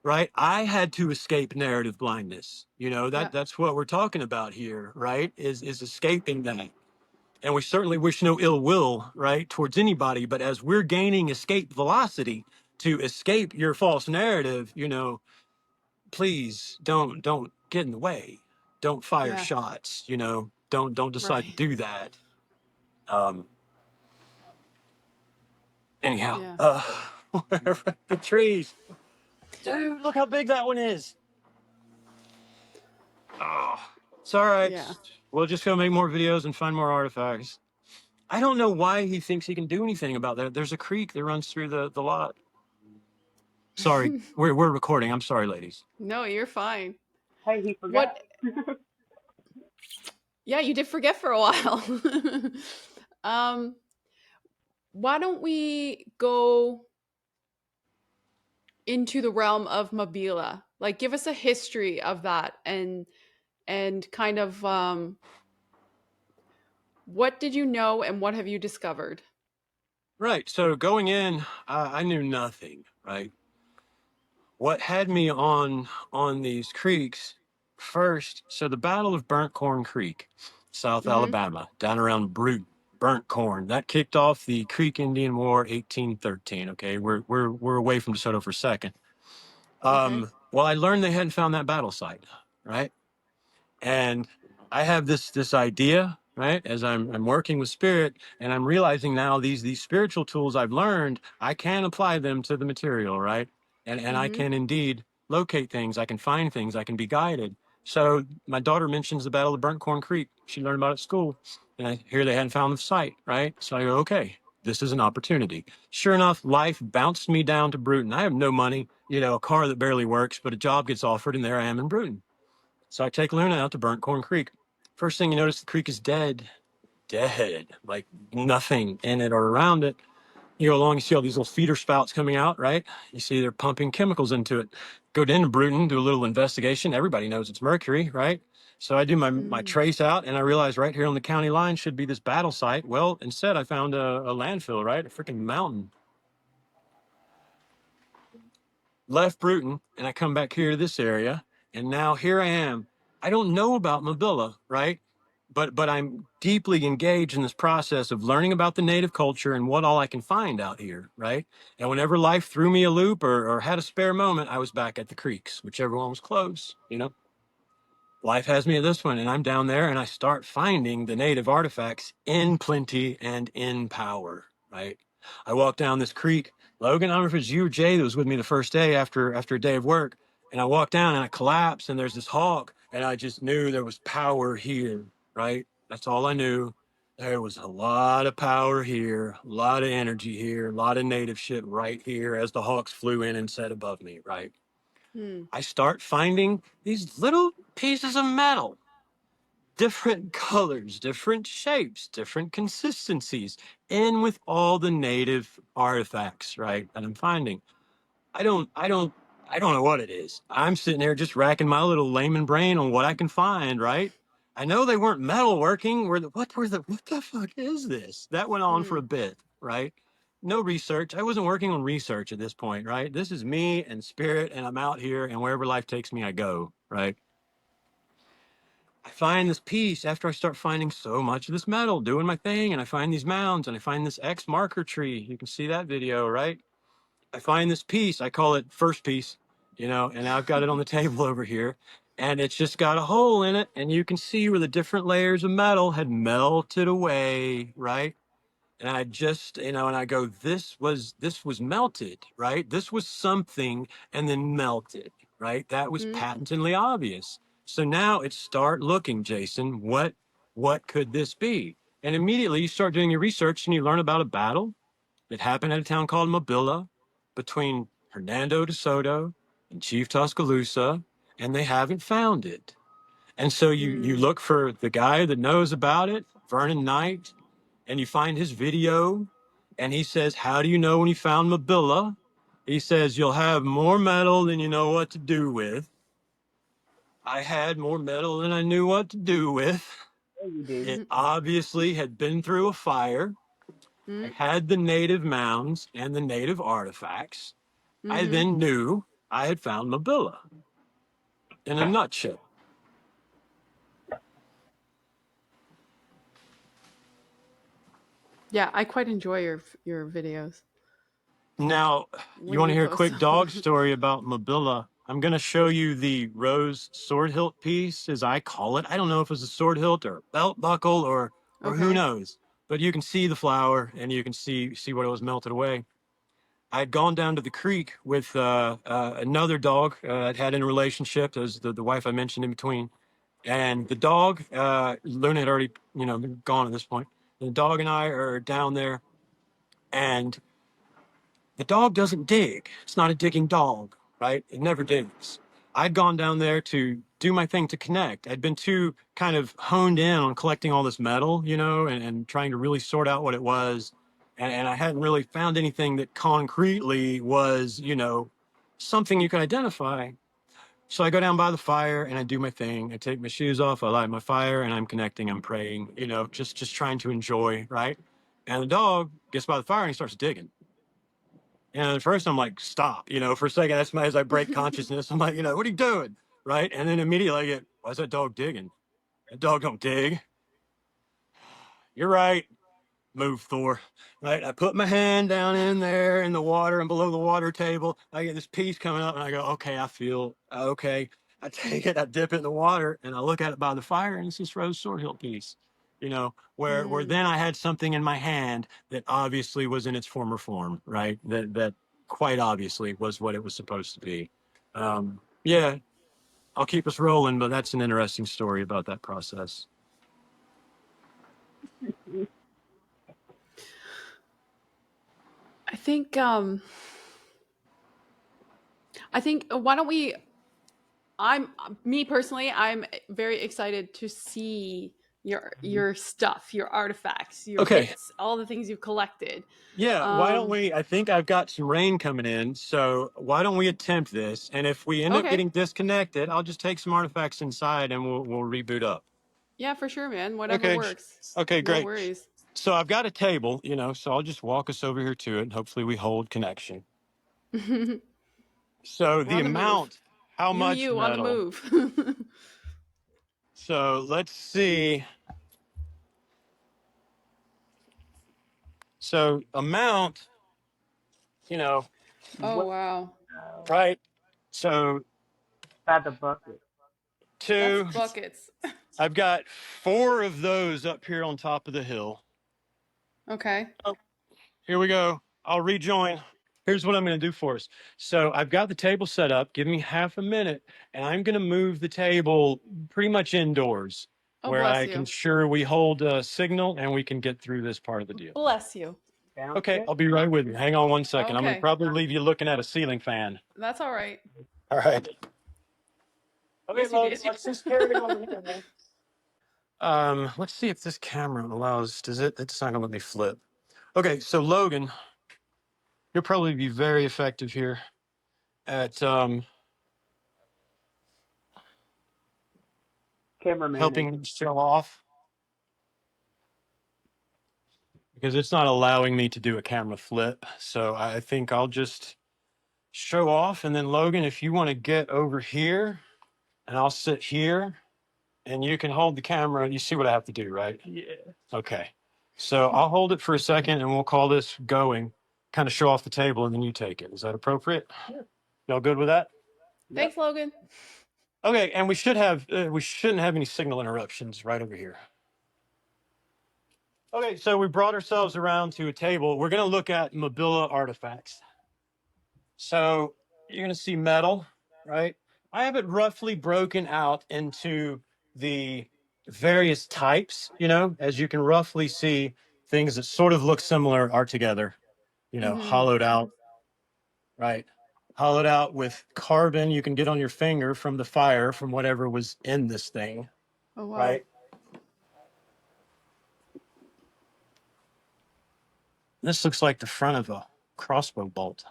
Right? I had to escape narrative blindness. You know, Yeah, that's what we're talking about here, right? Is escaping that. And we certainly wish no ill will, right, towards anybody. But as we're gaining escape velocity to escape your false narrative, you know, please don't get in the way. Don't fire yeah, shots, you know. Don't decide to right. do that. Um anyhow, Yeah, wherever the trees. Dude, look how big that one is. Oh, it's all right. yeah. We'll just go make more videos and find more artifacts. I don't know why he thinks he can do anything about that. There's a creek that runs through the lot. Sorry, we're recording. I'm sorry, ladies. No, you're fine. Hey, he forgot. What? Yeah, you did forget for a while. um, why don't we go into the realm of Mabila? Like, give us a history of that, and kind of what did you know and what have you discovered? Right. So going in, I knew nothing. Right. What had me on these creeks first? So the Battle of Burnt Corn Creek, South Mm-hmm. Alabama, down around Brute. Burnt corn that kicked off the Creek Indian War, 1813. Okay, we're away from DeSoto for a second. Okay. Well, I learned they hadn't found that battle site, right? And I have this idea, right? As I'm working with spirit, and I'm realizing now these spiritual tools I've learned, I can apply them to the material, right? And I Mm-hmm. can indeed locate things, I can find things, I can be guided. So my daughter mentions the Battle of Burnt Corn Creek. She learned about it at school, and I hear they hadn't found the site, right? So I go, okay, this is an opportunity. Sure enough, life bounced me down to Bruton. I have no money, you know, a car that barely works, but a job gets offered, and there I am in Bruton. So I take Luna out to Burnt Corn Creek. First thing you notice, the creek is dead, dead, like nothing in it or around it. You go along, you see all these little feeder spouts coming out, right? You see they're pumping chemicals into it. Go down to Bruton, do a little investigation. Everybody knows it's mercury, right? So I do my Mm. trace out, and I realize right here on the county line should be this battle site. Well, instead I found a landfill, right? A freaking mountain. Left Bruton, and I come back here to this area, and now here I am. I don't know about Mabilla, right? But I'm deeply engaged in this process of learning about the native culture and what all I can find out here, right? And whenever life threw me a loop or had a spare moment, I was back at the creeks, whichever one was close, you know? Life has me at this one, and I'm down there, and I start finding the native artifacts in plenty and in power, right? I walk down this creek. Logan, I don't know if it's you or Jay that was with me the first day after a day of work, and I walk down and I collapse, and there's this hawk, and I just knew there was power here, right? That's all I knew. There was a lot of power here, a lot of energy here, a lot of native shit right here as the hawks flew in and set above me, right? Mm. I start finding these little pieces of metal, different colors, different shapes, different consistencies, in with all the native artifacts, right? That I'm finding. I don't, I don't, I don't know what it is. I'm sitting there just racking my little layman brain on what I can find, right? I know they weren't metalworking. What the fuck is this? That went on for a Mm. bit, right? no research. I wasn't working on research at this point, right? This is me and spirit, and I'm out here, and wherever life takes me, I go, right? I find this piece after I start finding so much of this metal, doing my thing, and I find these mounds, and I find this X marker tree. You can see that video, right? I find this piece. I call it first piece, you know, and I've got it on the table over here, and it's just got a hole in it, and you can see where the different layers of metal had melted away, right? And I just, you know, and I go, this was melted, right? This was something and then melted, right? That was Mm, patently obvious. So now it's start looking, Jason, what could this be? And immediately you start doing your research and you learn about a battle that happened at a town called Mabila between Hernando de Soto and Chief Tuscaloosa, and they haven't found it. And so you mm, look for the guy that knows about it, Vernon Knight, and you find his video, and he says, how do you know when you found Mabila? He says, you'll have more metal than you know what to do with. I had more metal than I knew what to do with. Yeah, you do. It mm, obviously had been through a fire. I mm, had the native mounds and the native artifacts. I mm-hmm. then knew I had found Mabila in a nutshell. Yeah, I quite enjoy your videos Now, you when want to you hear a post quick dog them. story about Mabila? I'm going to show you the rose sword hilt piece, as I call it. I don't know if it's a sword hilt or a belt buckle or who Okay. knows, but you can see the flower and you can see what it was melted away. I had gone down to the creek with another dog I'd had in a relationship. That was the wife I mentioned in between. And the dog, Luna had already, you know, been gone at this point. The dog and I are down there, and the dog doesn't dig. It's not a digging dog, right? It never digs. I'd gone down there to do my thing to connect. I'd been too kind of honed in on collecting all this metal, you know, and trying to really sort out what it was. And I hadn't really found anything that concretely was, you know, something you could identify. So I go down by the fire and I do my thing. I take my shoes off, I light my fire, and I'm connecting, I'm praying, you know, just trying to enjoy, right? And the dog gets by the fire and he starts digging. And at first I'm like, stop, you know, for a second, that's my, as I break consciousness, I'm like, you know, what are you doing? Right. And then immediately I get, why's that dog digging? That dog don't dig. You're right. Move, Thor. Right. I put my hand down in there in the water and below the water table. I get this piece coming up and I go, okay, I feel okay. I take it, I dip it in the water and I look at it by the fire and it's this rose sword hilt piece, you know, where Mm. then I had something in my hand that obviously was in its former form, right? That quite obviously was what it was supposed to be. Yeah, I'll keep us rolling, but that's an interesting story about that process. I think why don't we I'm me personally, I'm very excited to see your stuff, your artifacts, your Okay. bits, all the things you've collected. Yeah, why don't Um we? I think I've got some rain coming in, so why don't we attempt this? And if we end up okay. getting disconnected, I'll just take some artifacts inside and we'll reboot up. Yeah, for sure, man. Whatever Okay. works. Okay, No great. worries. So I've got a table, you know, so I'll just walk us over here to it and hopefully we hold connection. We're So the on the move. amount, how much You on the metal? move. So let's see. So amount, you know, Oh Well, wow. right? So by the bucket. That's two, buckets. I've got four of those up here on top of the hill. Okay. Oh, here we go. I'll rejoin. Here's what I'm going to do for us. So I've got the table set up. Give me half a minute, and I'm going to move the table pretty much indoors Oh where bless I can you. sure we hold a signal and we can get through this part of the deal. Bless you. Sounds Okay, good. I'll be right with you. Hang on one second. I'm going to Okay. probably leave you looking at a ceiling fan. That's all right. All right. Okay, Yes, you Logan, did. let's just carry on here, man. Let's see if this camera allows, does it? It's not going to let me flip. Okay, so Logan, you'll probably be very effective here at Cameraman. helping show off. because it's not allowing me to do a camera flip. So I think I'll just show off. And then Logan, if you want to get over here and I'll sit here and you can hold the camera. You see what I have to do, right? Yeah. Okay. So I'll hold it for a second and we'll call this going, kind of show off the table and then you take it. Is that appropriate? Y'all good with that? Thanks, Logan. Okay. And we shouldn't have any signal interruptions right over here. Okay. So we brought ourselves around to a table. We're going to look at Mabila artifacts. So you're going to see metal, right? I have it roughly broken out into the various types, as you can roughly see, things that sort of look similar are together, hollowed out, right? Hollowed out with carbon you can get on your finger from the fire from whatever was in this thing, Oh, wow. right? This looks like the front of a crossbow bolt.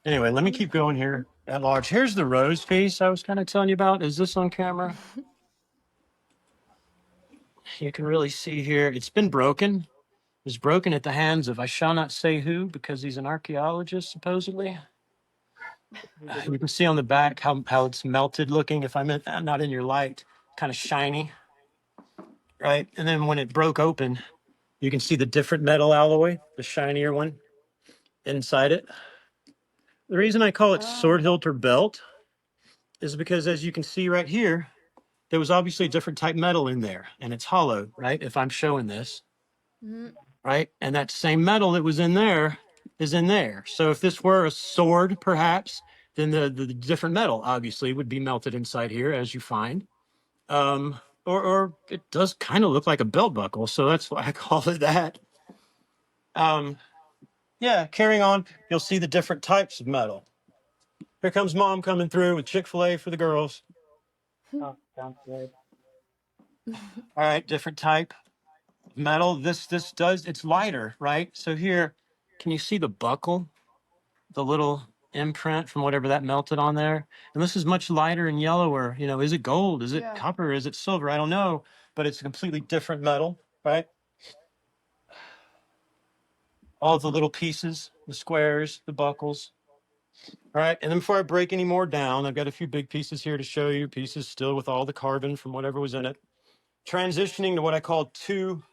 Anyway, let me keep going here at large. Here's the rose piece I was kind of telling you about. Is this on camera? You can really see here, it's been broken. It was broken at the hands of I shall not say who because he's an archaeologist, supposedly. You can see on the back how it's melted looking. If I'm not in your light, kind of shiny, right? And then when it broke open, you can see the different metal alloy, the shinier one inside it. The reason I call it sword hilt or belt is because, as you can see right here, there was obviously a different type metal in there, and it's hollow, right? If I'm showing this, right? And that same metal that was in there is in there. So if this were a sword, perhaps, then the different metal obviously would be melted inside here, as you find. Or it does kind of look like a belt buckle, so that's why I call it that. Yeah, carrying on, you'll see the different types of metal. Here comes Mom coming through with Chick-fil-A for the girls. Oh, sounds good. All right, different type of metal. It's lighter, right? So here, can you see the buckle? The little imprint from whatever that melted on there. And this is much lighter and yellower. Is it gold? Is it copper? Is it silver? I don't know, but it's a completely different metal, right? All the little pieces, the squares, the buckles. All right. And then before I break any more down, I've got a few big pieces here to show you, pieces still with all the carbon from whatever was in it. Transitioning to what I call two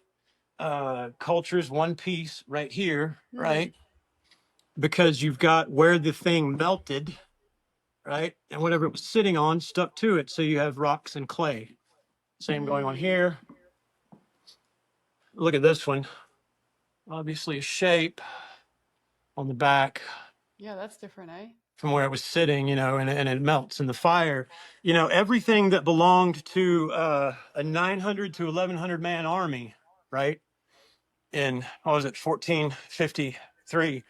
cultures, one piece right here, right? Because you've got where the thing melted, right? And whatever it was sitting on stuck to it. So you have rocks and clay. Same going on here. Look at this one. Obviously a shape on the back. Yeah, that's different, eh? From where it was sitting, and it melts in the fire. Everything that belonged to a 900 to 1100 man army, right? In, 1453,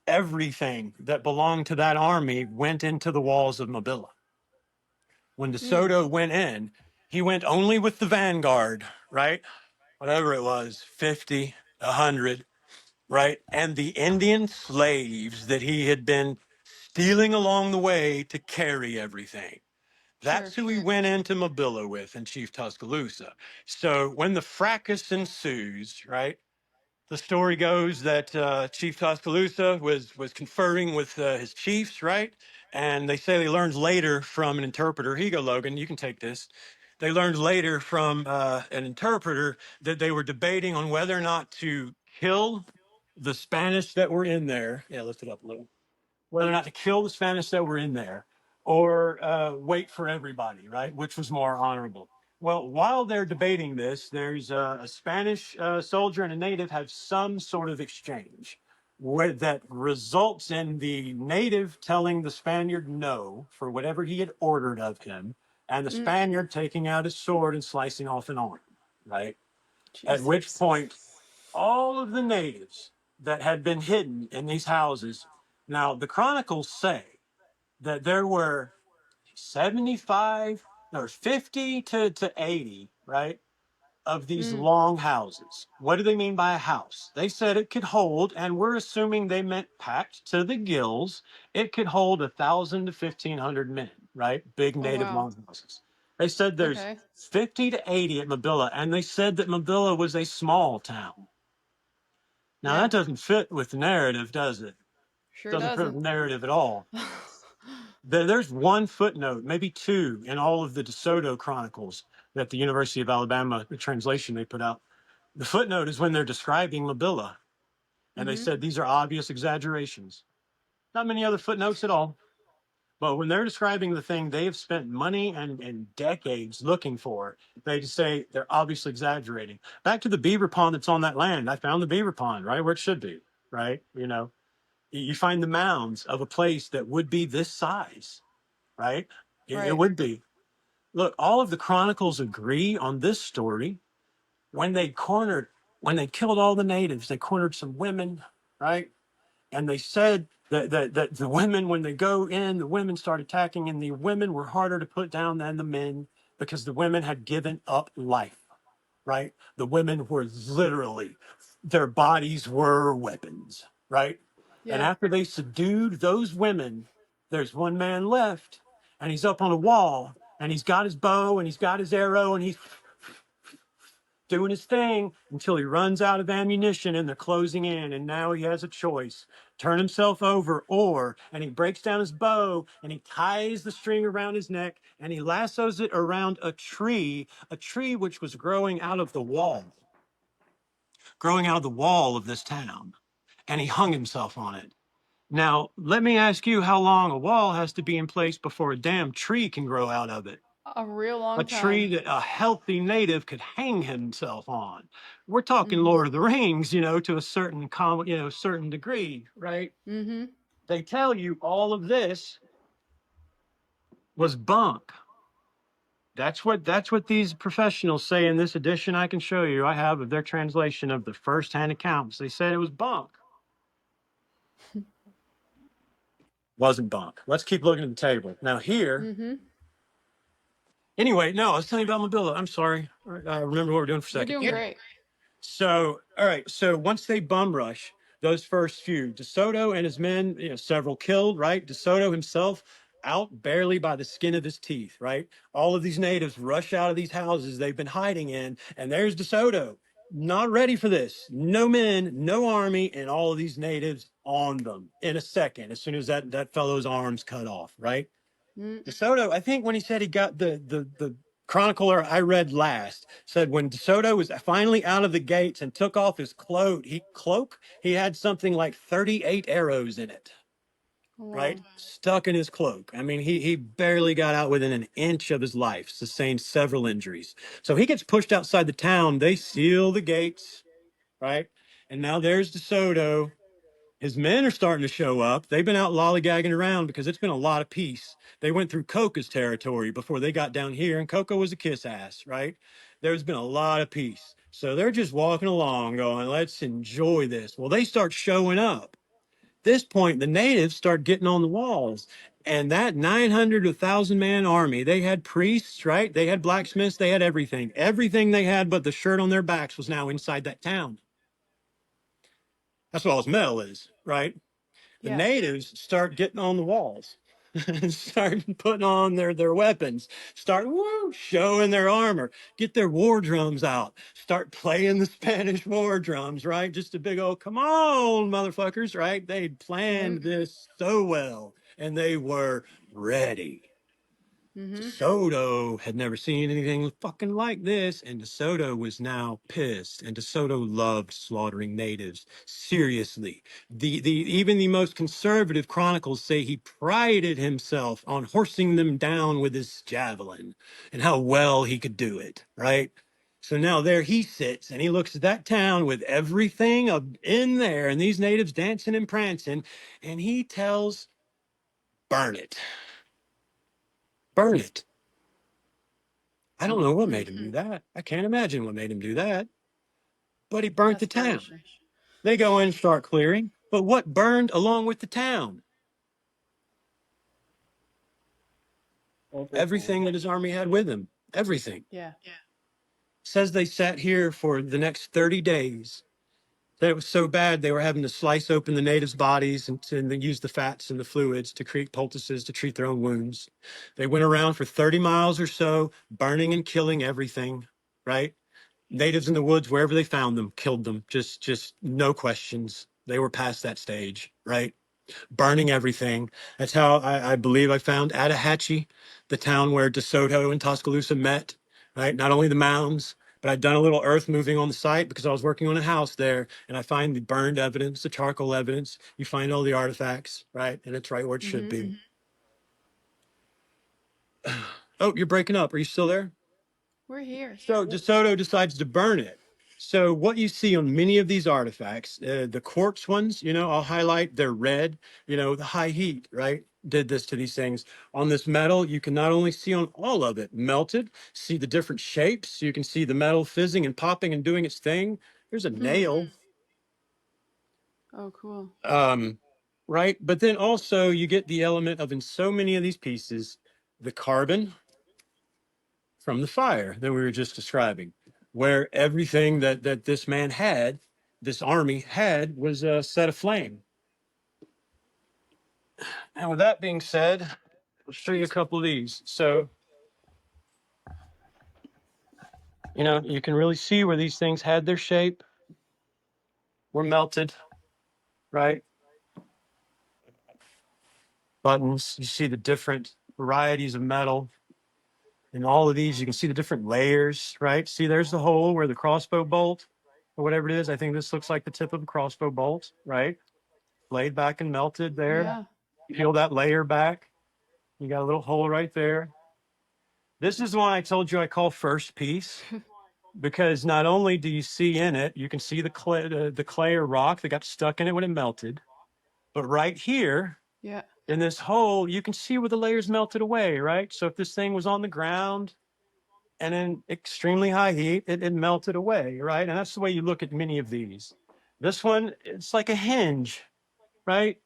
everything that belonged to that army went into the walls of Mabila. When De Soto went in, he went only with the vanguard, right? Whatever it was, 50, 100, right? And the Indian slaves that he had been stealing along the way to carry everything. That's who he went into Mabila with in Chief Tuscaloosa. So when the fracas ensues, right? The story goes that Chief Tuscaloosa was conferring with his chiefs, right? And they say they learned later from an interpreter. Here you go, Logan. You can take this. They learned later from an interpreter that they were debating on whether or not to kill the Spanish that were in there. Yeah, lift it up a little. Whether or not to kill the Spanish that were in there or wait for everybody, right? Which was more honorable. Well, while they're debating this, there's a Spanish soldier and a native have some sort of exchange where that results in the native telling the Spaniard no for whatever he had ordered of him, and the Spaniard taking out his sword and slicing off an arm, right? At which point, all of the natives that had been hidden in these houses. Now, the chronicles say that there were 75, or 50 to 80, right, of these long houses. What do they mean by a house? They said it could hold, and we're assuming they meant packed to the gills, it could hold 1,000 to 1,500 men, right? Big native long houses. They said there's 50 to 80 at Mabila, and they said that Mabila was a small town. Now Yeah, that doesn't fit with the narrative, does it? sure Doesn't fit with doesn't. the narrative at all. There's one footnote, maybe two, in all of the DeSoto chronicles that the University of Alabama, the translation they put out. The footnote is when they're describing Mabila, and they Mm-hmm. said these are obvious exaggerations. Not many other footnotes at all. But when they're describing the thing they have spent money and decades looking for, they just say they're obviously exaggerating. Back to the beaver pond that's on that land. I found the beaver pond right where it should be, right? You find the mounds of a place that would be this size, right? It Right. would be. Look, all of the chronicles agree on this story. When they cornered, when they killed all the natives, they cornered some women, right? And they said that the women, when they go in, the women start attacking, and the women were harder to put down than the men because the women had given up life, right? The women were literally, their bodies were weapons, right? And Yeah. after they subdued those women, there's one man left, and he's up on a wall, and he's got his bow, and he's got his arrow, and he's doing his thing until he runs out of ammunition and they're closing in. And now he has a choice: turn himself over, and he breaks down his bow and he ties the string around his neck and he lassos it around a tree which was growing out of the wall of this town. And he hung himself on it. Now, let me ask you how long a wall has to be in place before a damn tree can grow out of it. A real A long tree time. that a healthy native could hang himself on. We're talking Mm-hmm. Lord of the Rings, to a certain degree, right? Mm-hmm. They tell you all of this was bunk. That's what these professionals say in this edition I can show you. I have of their translation of the first-hand accounts. They said it was bunk. Wasn't bunk. Let's keep looking at the table. Now here, Mm-hmm. anyway, no, I was telling you about Mabilla. I'm sorry. I remember what we're doing for a You're second. doing great. So, all right. So once they bum rush those first few, DeSoto and his men, several killed, right? DeSoto himself out barely by the skin of his teeth, right? All of these natives rush out of these houses they've been hiding in, and there's DeSoto, not ready for this. No men, no army, and all of these natives on them in a second, as soon as that fellow's arms cut off, right? Mm. DeSoto, I think when he said he got the chronicler I read last said when DeSoto was finally out of the gates and took off his cloak, he had something like 38 arrows in it, Oh, right? wow. Stuck in his cloak. I mean, he barely got out within an inch of his life, sustained several injuries. So he gets pushed outside the town. They seal the gates, right? And now there's DeSoto. His men are starting to show up. They've been out lollygagging around because it's been a lot of peace. They went through Coca's territory before they got down here, and Coca was a kiss ass, right? There's been a lot of peace. So they're just walking along going, let's enjoy this. Well, they start showing up. This point, the natives start getting on the walls. And that 900 to 1,000 man army, they had priests, right? They had blacksmiths, they had everything. Everything they had but the shirt on their backs was now inside that town. That's what all this metal is, right? The Yeah. natives start getting on the walls, start putting on their weapons, start showing their armor, get their war drums out, start playing the Spanish war drums, right? Just a big old come on, motherfuckers, right? They'd Right. planned this so well and they were ready. Mm-hmm. DeSoto had never seen anything fucking like this, and DeSoto was now pissed. And DeSoto loved slaughtering natives. Seriously, even the most conservative chronicles say he prided himself on horsing them down with his javelin, and how well he could do it. Right. So now there he sits, and he looks at that town with everything in there, and these natives dancing and prancing, and he tells, "Burn it, burn it." I don't know what Hmm. made him do that. I can't imagine what made him do that. But he burnt the town. Desperation. They go in and start clearing. But what burned along with the town? Everything. Everything that his army had with him. Everything. Yeah. Says they sat here for the next 30 days. That it was so bad they were having to slice open the natives' bodies and then use the fats and the fluids to create poultices to treat their own wounds. They went around for 30 miles or so, burning and killing everything, right? Natives in the woods, wherever they found them, killed them. Just no questions. They were past that stage, right? Burning everything. That's how I believe I found Attahachie, the town where De Soto and Tuscaloosa met, right? Not only the mounds, but I'd done a little earth moving on the site because I was working on a house there, and I find the burned evidence, the charcoal evidence. You find all the artifacts, right? And it's right where it should Mm-hmm. be. Oh, you're breaking up. Are you still there? We're here. So DeSoto decides to burn it. So what you see on many of these artifacts, the quartz ones, I'll highlight they're red, the high heat, right? Did this to these things. On this metal, you can not only see on all of it melted, see the different shapes. You can see the metal fizzing and popping and doing its thing. There's a nail, Oh, cool. right? But then also you get the element of in so many of these pieces, the carbon from the fire that we were just describing, where everything that this man had, this army had, was set aflame. And with that being said, I'll show you a couple of these. So, you can really see where these things had their shape, were melted, right? Buttons, you see the different varieties of metal. In all of these, you can see the different layers, right? See, there's the hole where the crossbow bolt, or whatever it is. I think this looks like the tip of a crossbow bolt, right? Laid back and melted there. Yeah. Peel that layer back. You got a little hole right there. This is the one I told you I call first piece because not only do you see in it, you can see the clay or rock that got stuck in it when it melted, but right here Yeah. in this hole, you can see where the layers melted away, right? So if this thing was on the ground and in extremely high heat, it melted away, right? And that's the way you look at many of these. This one, it's like a hinge, right?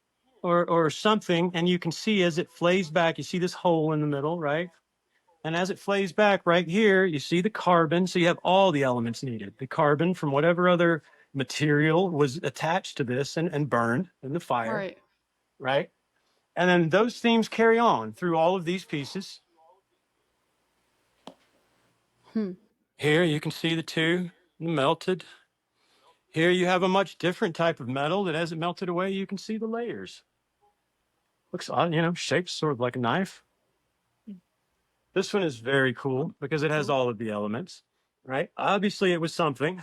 Or something, and you can see as it flays back, you see this hole in the middle, right? And as it flays back right here, you see the carbon. So you have all the elements needed. The carbon from whatever other material was attached to this and burned in the fire, Right. right? And then those themes carry on through all of these pieces. Here you can see the two melted. Here you have a much different type of metal that as it melted away, you can see the layers. Looks odd, shaped sort of like a knife. This one is very cool because it has all of the elements, right? Obviously, it was something,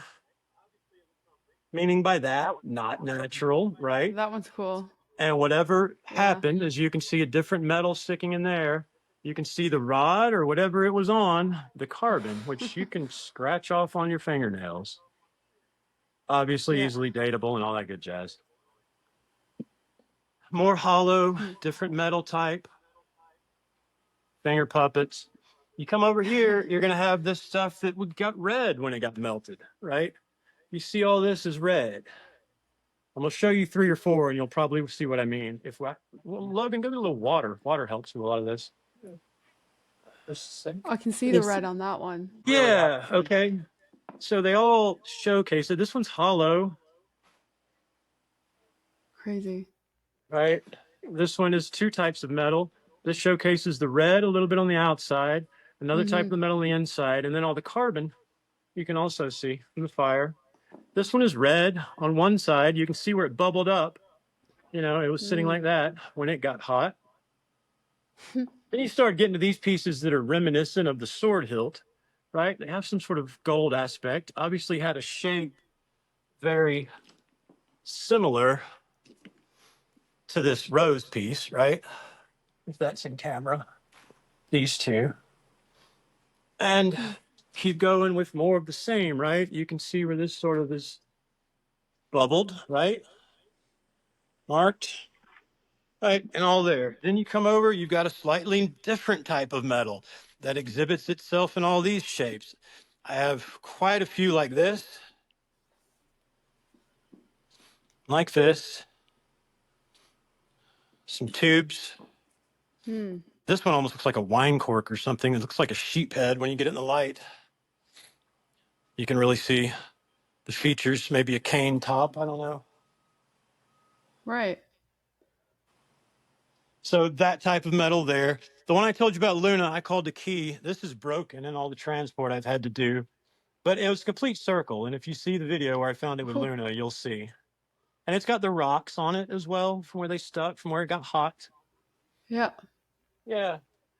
meaning by that, not natural, right? That one's cool. And whatever Yeah. happened, as you can see a different metal sticking in there, you can see the rod or whatever it was on, the carbon, which you can scratch off on your fingernails. Obviously, Yeah. easily dateable and all that good jazz. More hollow, different metal type, finger puppets. You come over here, you're going to have this stuff that got red when it got melted, right? You see all this is red. I'm going to show you 3 or 4 and you'll probably see what I mean. Logan, give me a little water. Water helps with a lot of this. I can see the red on that one. Yeah, okay. So they all showcase it. This one's hollow, Crazy. right? This one is 2 types of metal. This showcases the red a little bit on the outside, another type of metal on the inside, and then all the carbon you can also see in the fire. This one is red on one side. You can see where it bubbled up. It was sitting like that when it got hot. Then you start getting to these pieces that are reminiscent of the sword hilt, right? They have some sort of gold aspect. Obviously had a shape very similar to this rose piece, right? If that's in camera, these two. And keep going with more of the same, right? You can see where this sort of is bubbled, right? Marked, right? And all there. Then you come over, you've got a slightly different type of metal that exhibits itself in all these shapes. I have quite a few like this, some tubes. This one almost looks like a wine cork or something. It looks like a sheep head when you get it in the light. You can really see the features, maybe a cane top, I don't know. Right. So that type of metal there. The one I told you about, Luna, I called the key. This is broken in all the transport I've had to do. But it was a complete circle. And if you see the video where I found it with Luna, you'll see. And it's got the rocks on it as well from where they stuck, from where it got hot. Yeah. Yeah.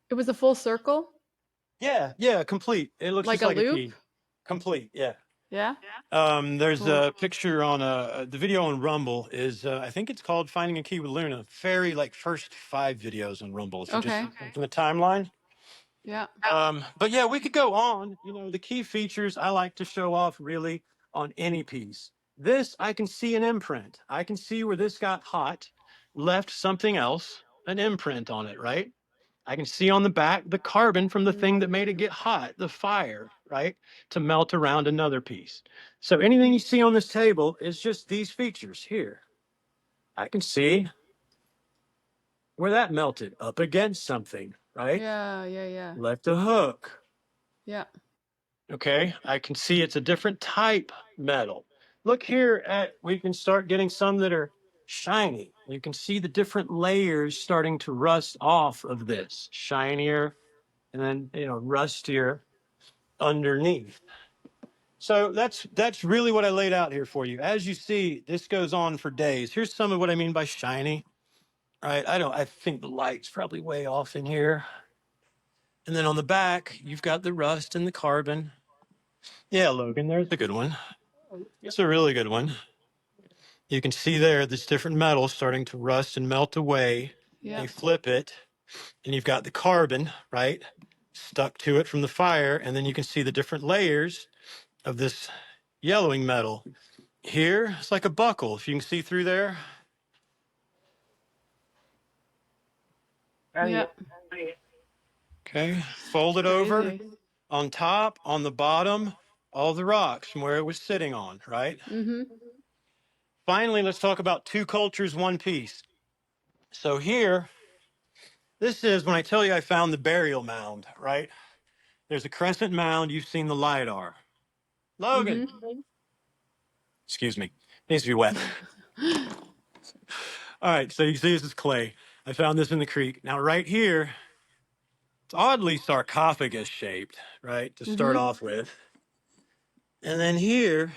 It was a full circle? Yeah, complete. It looks Like just a like a loop? key. Complete, yeah. Yeah. There's Cool. a picture on the video on Rumble is I think it's called Finding a Key with Luna. Very like first 5 videos on Rumble. If you just from the timeline. Yeah. But yeah, we could go on. You know, the key features I like to show off really on any piece. This I can see an imprint. I can see where this got hot, left something else, an imprint on it, right? I can see on the back the carbon from the thing that made it get hot, the fire, right? To melt around another piece. So anything you see on this table is just these features here. I can see where that melted up against something, right? Yeah. Left a hook. Yeah. Okay, I can see it's a different type metal. Look here at, we can start getting some that are shiny. You can see the different layers starting to rust off of this, shinier and then, you know, rustier underneath. So that's really what I laid out here for you. As you see, this goes on for days. Here's some of what I mean by shiny. All right, I think the light's probably way off in here. And then on the back, you've got the rust and the carbon. Yeah, Logan, there's a good one. It's a really good one. You can see there this different metal starting to rust and melt away. Yeah. You flip it, and you've got the carbon, right, stuck to it from the fire, and then you can see the different layers of this yellowing metal. Here, it's like a buckle, if you can see through there. Oh Yeah. yeah. Okay, fold it over. Crazy. On top, on the bottom, all the rocks from where it was sitting on, right? Mm-hmm. Finally, let's talk about 2 cultures, 1 piece. So here, this is when I tell you I found the burial mound, right? There's a crescent mound. You've seen the LiDAR. Logan, Mm-hmm. excuse me, needs to be wet. All right, so you see this is clay. I found this in the creek. Now, right here, it's oddly sarcophagus shaped, right, to start Mm-hmm. off with. And then here,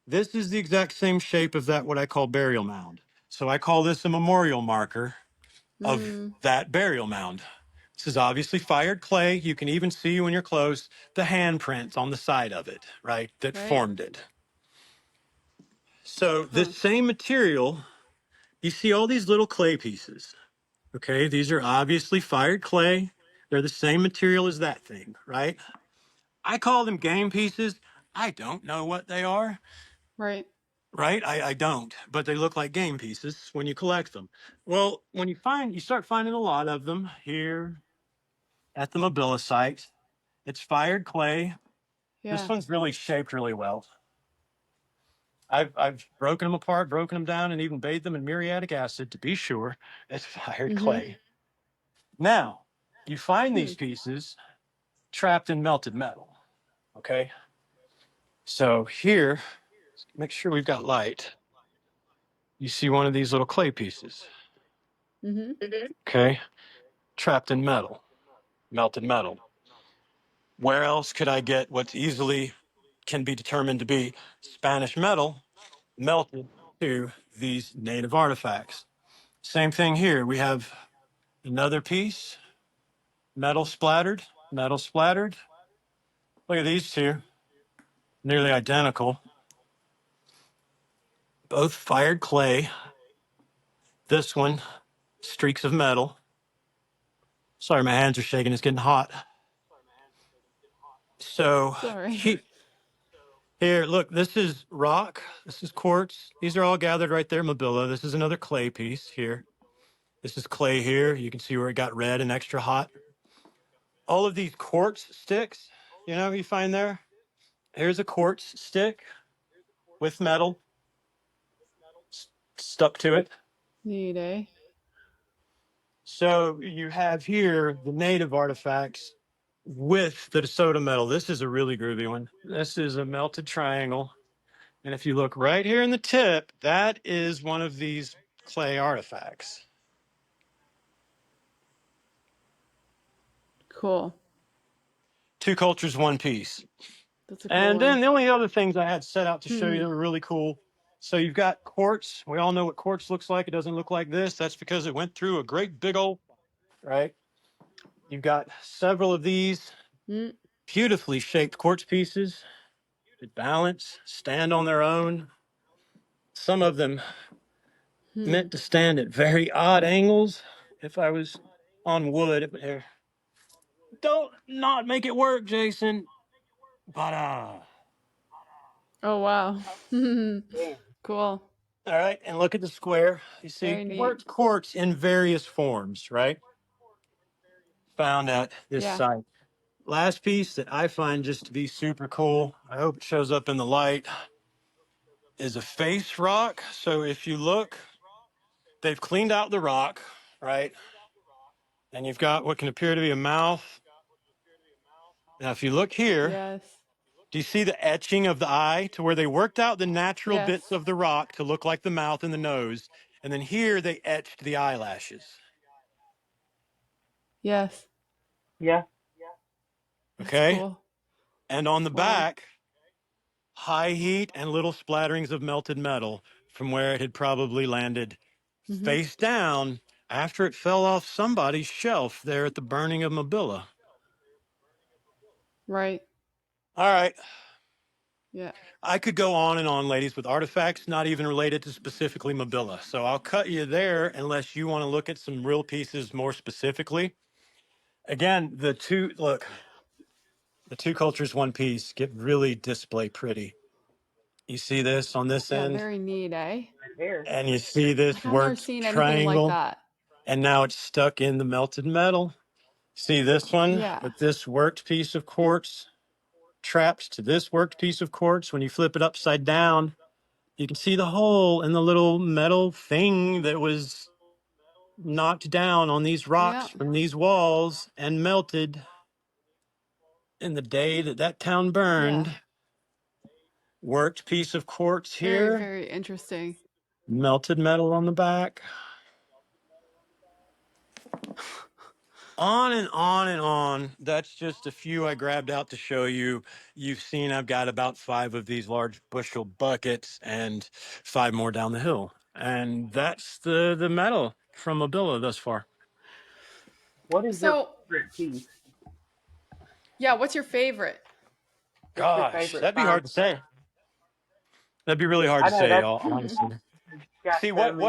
this is the exact same shape of that, what I call burial mound. So I call this a memorial marker of that burial mound. This is obviously fired clay. You can even see when you're close the handprints on the side of it, right, that formed it. So this same material, you see all these little clay pieces. Okay, these are obviously fired clay. They're the same material as that thing, right? I call them game pieces. I don't know what they are, Right. right? I don't, but they look like game pieces when you collect them. Well, when you start finding a lot of them here at the Mabila site. It's fired clay. Yeah. This one's really shaped really well. I've broken them apart, broken them down, and even bathed them in muriatic acid to be sure it's fired clay. Now, you find these pieces trapped in melted metal. Okay. So here, make sure we've got light. You see one of these little clay pieces. Mm-hmm. Okay. Trapped in metal, melted metal. Where else could I get what easily can be determined to be Spanish metal melted to these native artifacts? Same thing here. We have another piece, metal splattered, metal splattered. Look at these two, nearly identical. Both fired clay. This one, streaks of metal. Sorry, my hands are shaking. It's getting hot. So Sorry. here, look, this is rock. This is quartz. These are all gathered right there, Mabila. This is another clay piece here. This is clay here. You can see where it got red and extra hot. All of these quartz sticks, you find there. Here's a quartz stick with metal stuck to it. Neat, eh? So you have here the native artifacts with the Soto metal. This is a really groovy one. This is a melted triangle. And if you look right here in the tip, that is one of these clay artifacts. Cool. 2 cultures, 1 piece. That's a cool And one. then the only other things I had set out to show you Hmm. that were really cool. So you've got quartz. We all know what quartz looks like. It doesn't look like this. That's because it went through a great big old, right? You've got several of these Mm. beautifully shaped quartz pieces that balance, stand on their own. Some of them Hmm. meant to stand at very odd angles. If I was on wood, don't not make it work, Jason. But Oh wow. Damn. Cool. all right, and look at the square. You see Very neat. quartz quartz in various forms, right? Found at this Yeah. site. Last piece that I find just to be super cool, I hope it shows up in the light, is a face rock. So if you look, they've cleaned out the rock, right? And you've got what can appear to be a mouth. Now, if you look here, Yes. do you see the etching of the eye to where they worked out the natural Yes. bits of the rock to look like the mouth and the nose? And then here they etched the eyelashes. Yes. Yeah. That's Okay. cool. And on the Wow. back, high heat and little splatterings of melted metal from where it had probably landed Hmm. face down after it fell off somebody's shelf there at the burning of Mabila. Right. All right. Yeah. I could go on and on, ladies, with artifacts not even related to specifically Mabila. So I'll cut you there unless you want to look at some real pieces more specifically. Again, the two cultures, one piece get really display pretty. You see this on this Yeah. end, Very neat, eh? Right there. and you see this Like I've never worked seen anything like triangle, that. and now it's stuck in the melted metal. See this one Yeah. with this worked piece of quartz trapped to this worked piece of quartz. When you flip it upside down, you can see the hole in the little metal thing that was knocked down on these rocks Yeah. from these walls and melted in the day that that town Yeah. burned. Worked piece of quartz Very, here, very interesting. melted metal on the back. On and on and on. That's just a few I grabbed out to show you. You've seen I've got about 5 of these large bushel buckets and 5 more down the hill. And that's the metal from Mabila thus far. What is your So, favorite piece? yeah, what's your favorite? What's your Gosh, favorite that'd be find? hard to say. That'd be really hard I to know say, that's all honestly. got See so what many.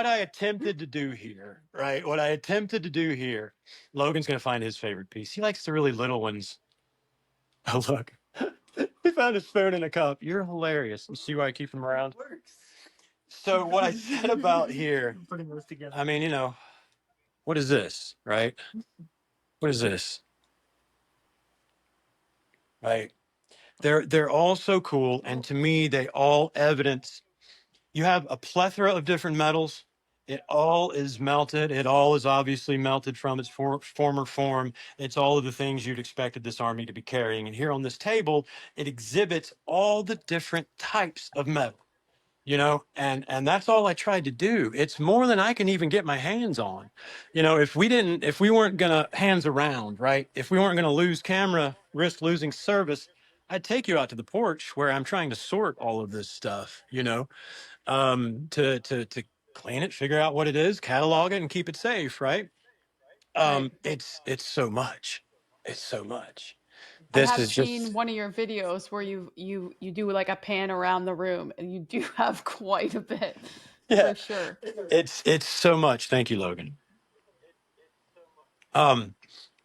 I attempted to do here, right? What I attempted to do here. Logan's gonna find his favorite piece. He likes the really little ones. Oh look, he found his phone in a cup. You're hilarious. You see why I keep him around? So what I said about here, I mean, what is this, right? What is this, right? They're all so cool, and to me, they all evidence you have a plethora of different metals. It all is melted. It all is obviously melted from its former form. It's all of the things you'd expected this army to be carrying. And here on this table, it exhibits all the different types of metal. And that's all I tried to do. It's more than I can even get my hands on. If we weren't gonna hands around, right, if we weren't gonna lose camera, risk losing service, I'd take you out to the porch where I'm trying to sort all of this stuff, to clean it, figure out what it is, catalog it, and keep it safe, right? Right. It's so much. It's so much. I This have is seen just one of your videos where you do like a pan around the room, and you do have quite a bit, yeah. for sure. It's so much. Thank you, Logan. Um,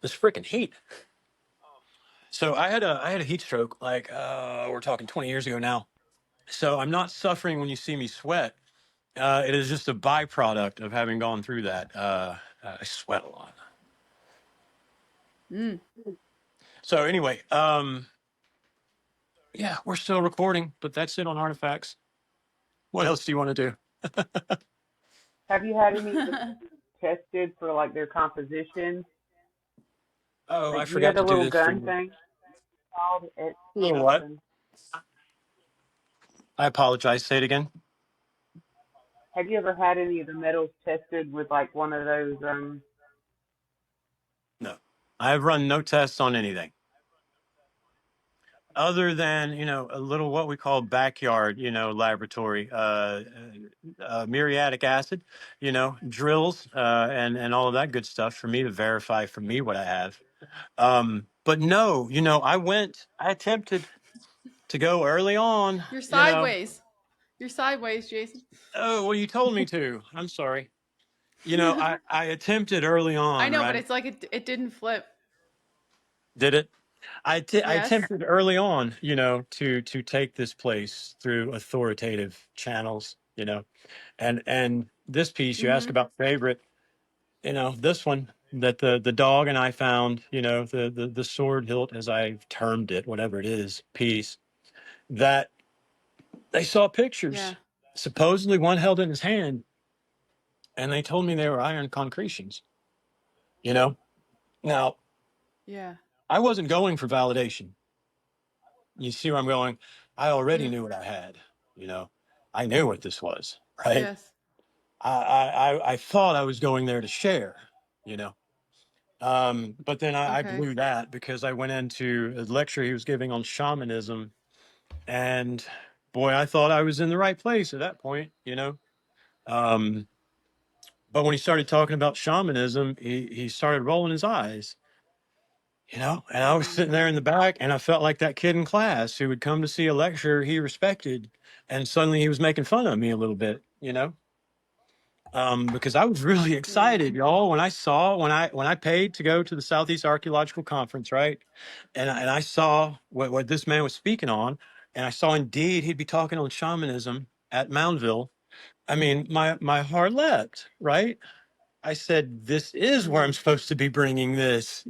this freaking heat. So I had a heat stroke like we're talking 20 years ago now. So I'm not suffering when you see me sweat. It is just a byproduct of having gone through that. I sweat a lot. Mm. So anyway, yeah, we're still recording, but that's it on artifacts. What else do you want to do? Have you had any of the tested for like their composition? Oh, I Like you know forgot the to do little this for gun you. thing called at You know what? something. I apologize. Say it again. Have you ever had any of the metals tested with like one of those No, I've run no tests on anything. other than, a little what we call backyard, laboratory, muriatic acid, drills, and all of that good stuff for me to verify for me what I have. But no, I attempted to go early on, You're sideways. You're sideways, Jason. Oh, well, you told me to. I'm sorry. I attempted early I on, know, but right? it's like it didn't flip. Did it? I Yes. attempted early on, to take this place through authoritative channels, and this piece you ask Mm-hmm. about favorite, this one that the dog and I found, the sword hilt as I've termed it, whatever it is, piece that they saw pictures. Yeah. Supposedly one held in his hand, and they told me they were iron concretions. You know, now Yeah. I wasn't going for validation. You see where I'm going? I already Mm. knew what I had. You know, I knew what this was, right? Yes. I thought I was going there to share, you know. But then I Okay. blew that because I went into a lecture he was giving on shamanism, and boy, I thought I was in the right place at that point, Um, but when he started talking about shamanism, he started rolling his eyes, and I was sitting there in the back, and I felt like that kid in class who would come to see a lecture he respected, and suddenly he was making fun of me a little bit, because I was really Yeah. excited, y'all, when I paid to go to the Southeast Archaeological Conference, right? And I saw what this man was speaking on, and I saw indeed he'd be talking on shamanism at Moundville. I mean, my heart leapt, right? I said, this is where I'm Mm-hmm. supposed to be bringing this.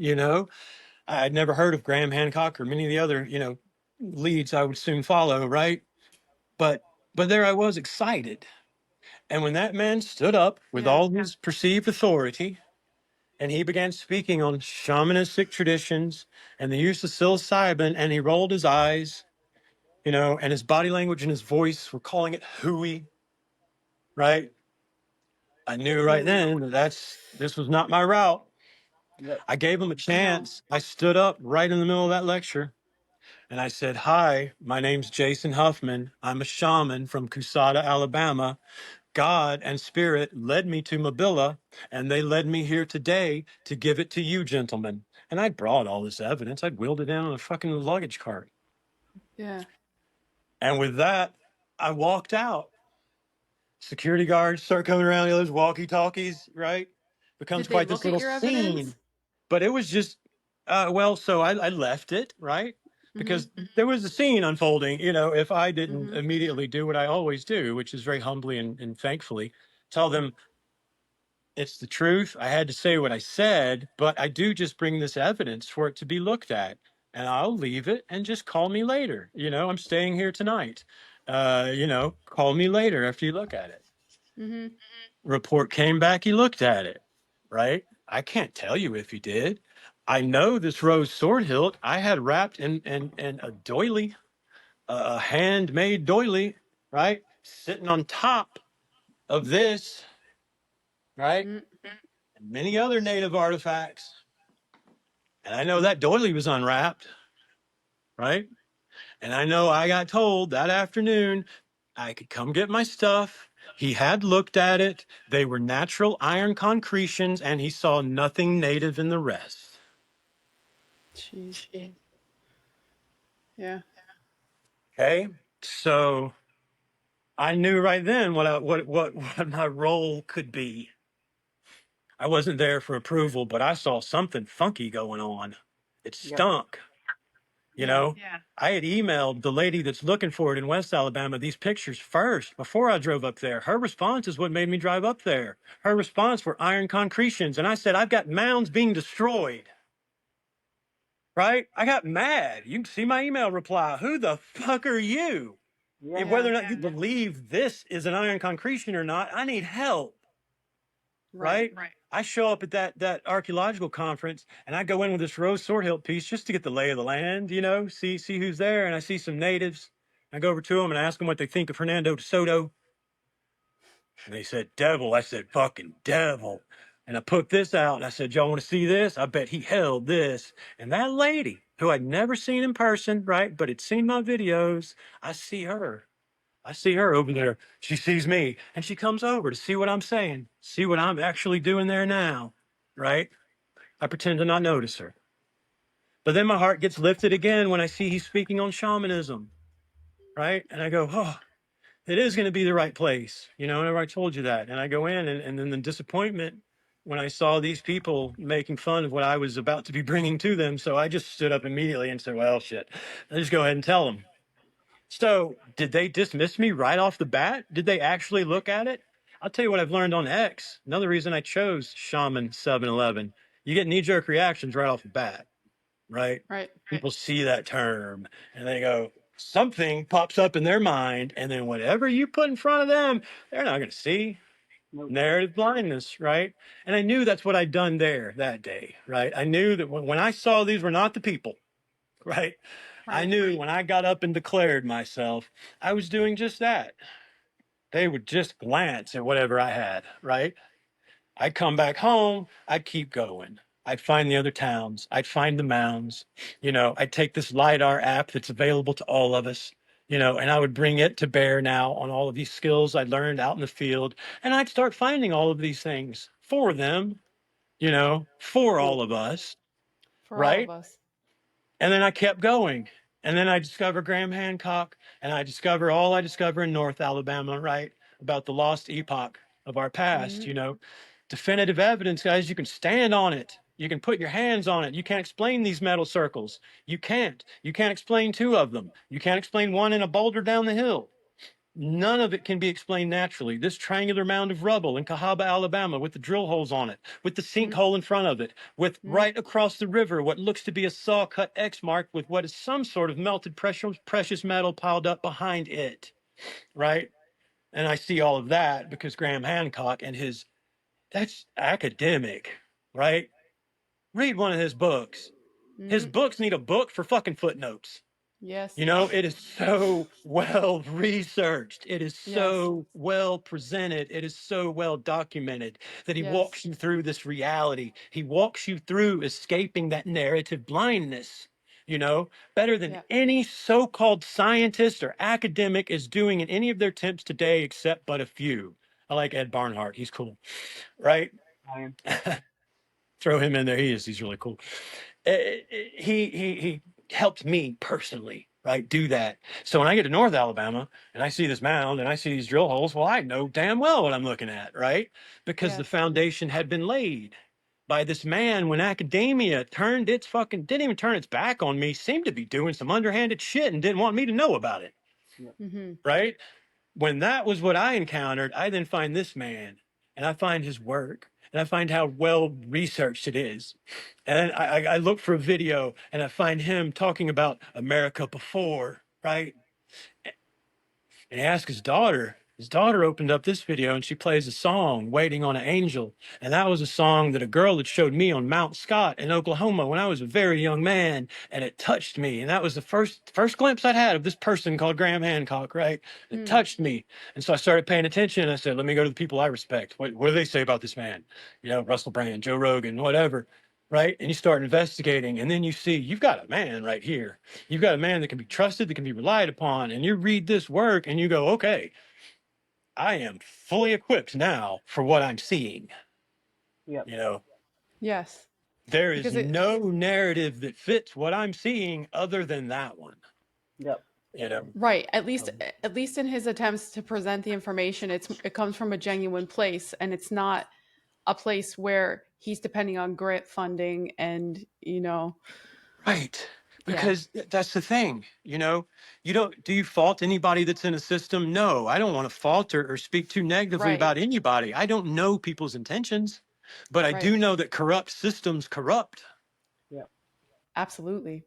I'd never heard of Graham Hancock or many of the other, leads I would soon follow, right? But but there I was excited. And when that man stood up with Yeah. all his perceived authority and he began speaking on shamanistic traditions and the use of psilocybin, and he rolled his eyes, and his body language and his voice were calling it hooey, right? I knew right Mm. then that this was not my route. Yep. I gave him a No. chance. I stood up right in the middle of that lecture and I said, "Hi, my name's Jason Huffman. I'm a shaman from Cusada, Alabama. God and Spirit led me to Mabila, and they led me here today to give it to you, gentlemen." And I brought all this evidence. I'd wheeled it in on a fucking luggage cart. Yeah. And with that, I walked out. Security guards start coming around, those walkie-talkies, right? Becomes Did they quite this look at little your evidence? scene. But it was just, well, so I left it, right? Mm-hmm. Because there was a scene unfolding, if I didn't Mm-hmm. immediately do what I always do, which is very humbly and thankfully tell them it's the truth. I had to say what I said, but I do just bring this evidence for it to be looked at. And I'll leave it and just call me later. I'm staying here tonight. Call me later after you look at it. Mm-hmm. Report came back, he looked at it, right? I can't tell you if he did. I know this rose sword hilt I had wrapped in a doily, a handmade doily, right? Sitting on top of this, right? Mm. And many other native artifacts. And I know that doily was unwrapped, right? And I know I got told that afternoon I could come get my stuff. He had looked at it. They were natural iron concretions, and he saw nothing native in the rest. Jeez. Yeah. Okay, so I knew right then what my role could be. I wasn't there for approval, but I saw something funky going on. It Yep. stunk. You Yeah. know, I had emailed the lady that's looking for it in West Alabama these pictures first before I drove up there. Her response is what made me drive up there. Her response were iron concretions. And I said, I've got mounds being destroyed. Right? I got mad. You can see my email reply. Who the fuck are you? Yeah. And whether Yeah. or not you believe this is an iron concretion or not, I need help. Right. Right? I show up at that archaeological conference and I go in with this rose sword hilt piece just to get the lay of the land, see who's there. And I see some natives. I go over to them and ask them what they think of Hernando de Soto. And they said, devil. I said, fucking devil. And I put this out and I said, y'all want to see this? I bet he held this. And that lady who I'd never seen in person, right? But had seen my videos. I see her. I see her over there. She sees me and she comes over to see what I'm saying, see what I'm actually doing there now, right? I pretend to not notice her. But then my heart gets lifted again when I see he's speaking on shamanism, right? And I go, oh, it is going to be the right place. You know, whenever I told you that. And I go in, and then the disappointment when I saw these people making fun of what I was about to be bringing to them. So I just stood up immediately and said, well, shit, I'll just go ahead and tell them. So did they dismiss me right off the bat? Did they actually look at it? I'll tell you what I've learned on X. Another reason I chose Shaman 711. You get knee jerk reactions right off the bat, right? Right. People see that term and they go, something pops up in their mind. And then whatever you put in front of them, they're not going to see. Nope. Narrative blindness, right? And I knew that's what I'd done there that day, right? I knew that when I saw these were not the people, right? I Right. knew when I got up and declared myself, I was doing just that. They would just glance at whatever I had, right? I'd come back home, I'd keep going. I'd find the other towns, I'd find the mounds, you know, I'd take this LiDAR app that's available to all of us, you know, and I would bring it to bear now on all of these skills I learned out in the field. And I'd start finding all of these things for them, you know, for all Cool. of us, For all of right? us. And then I kept going. And then I discover Graham Hancock, and I discover all I discover in North Alabama, right? About the lost epoch of our past, Hmm. you know. Definitive evidence, guys, you can stand on it. You can put your hands on it. You can't explain these metal circles. You can't. You can't explain two of them. You can't explain one in a boulder down the hill. None of it can be explained naturally. This triangular mound of rubble in Cahaba, Alabama, with the drill holes on it, with the sinkhole in front of it, with Mm-hmm. right across the river what looks to be a saw cut X mark with what is some sort of melted precious metal piled up behind it, right? And I see all of that because Graham Hancock and his, that's academic, right? Read one of his books. His Mm-hmm. books need a book for fucking footnotes. Yes. You know, it is so well researched. It is Yes. so well presented. It is so well documented that he Yes. walks you through this reality. He walks you through escaping that narrative blindness, you know, better than Yeah. any so called scientist or academic is doing in any of their attempts today, except but a few. I like Ed Barnhart. He's cool, right? Ryan. Throw him in there. He's really cool. He helped me personally, right, do that. So when I get to North Alabama and I see this mound and I see these drill holes, well, I know damn well what I'm looking at, right? Because the Yes. foundation had been laid by this man when academia turned its fucking didn't even turn its back on me, seemed to be doing some underhanded shit and didn't want me to know about it, Yep. Mm-hmm. right? When that was what I encountered, I then find this man and I find his work and I find how well researched it is. And I look for a video and I find him talking about America before, right? And he asked his daughter. His daughter opened up this video and she plays a song, Waiting on an Angel. And that was a song that a girl had showed me on Mount Scott in Oklahoma when I was a very young man. And it touched me. And that was the first glimpse I'd had of this person called Graham Hancock, right? It Mm. touched me. And so I started paying attention and I said, let me go to the people I respect. What do they say about this man? You know, Russell Brand, Joe Rogan, whatever. Right. And you start investigating. And then you see you've got a man right here. You've got a man that can be trusted, that can be relied upon. And you read this work and you go, okay, I am fully equipped now for what I'm seeing. Yep. You know, Yes. there is Because it. no narrative that fits what I'm seeing other than that one. Yep. You know, Right. At um, least in his attempts to present the information, it comes from a genuine place, and it's not a place where he's depending on grant funding and right. yeah. Because that's the thing, you know, you don't, do you fault anybody that's in a system? No, I don't want to fault or speak too negatively Right. about anybody. I don't know people's intentions, but I Right. do know that corrupt systems corrupt. Yep. Absolutely.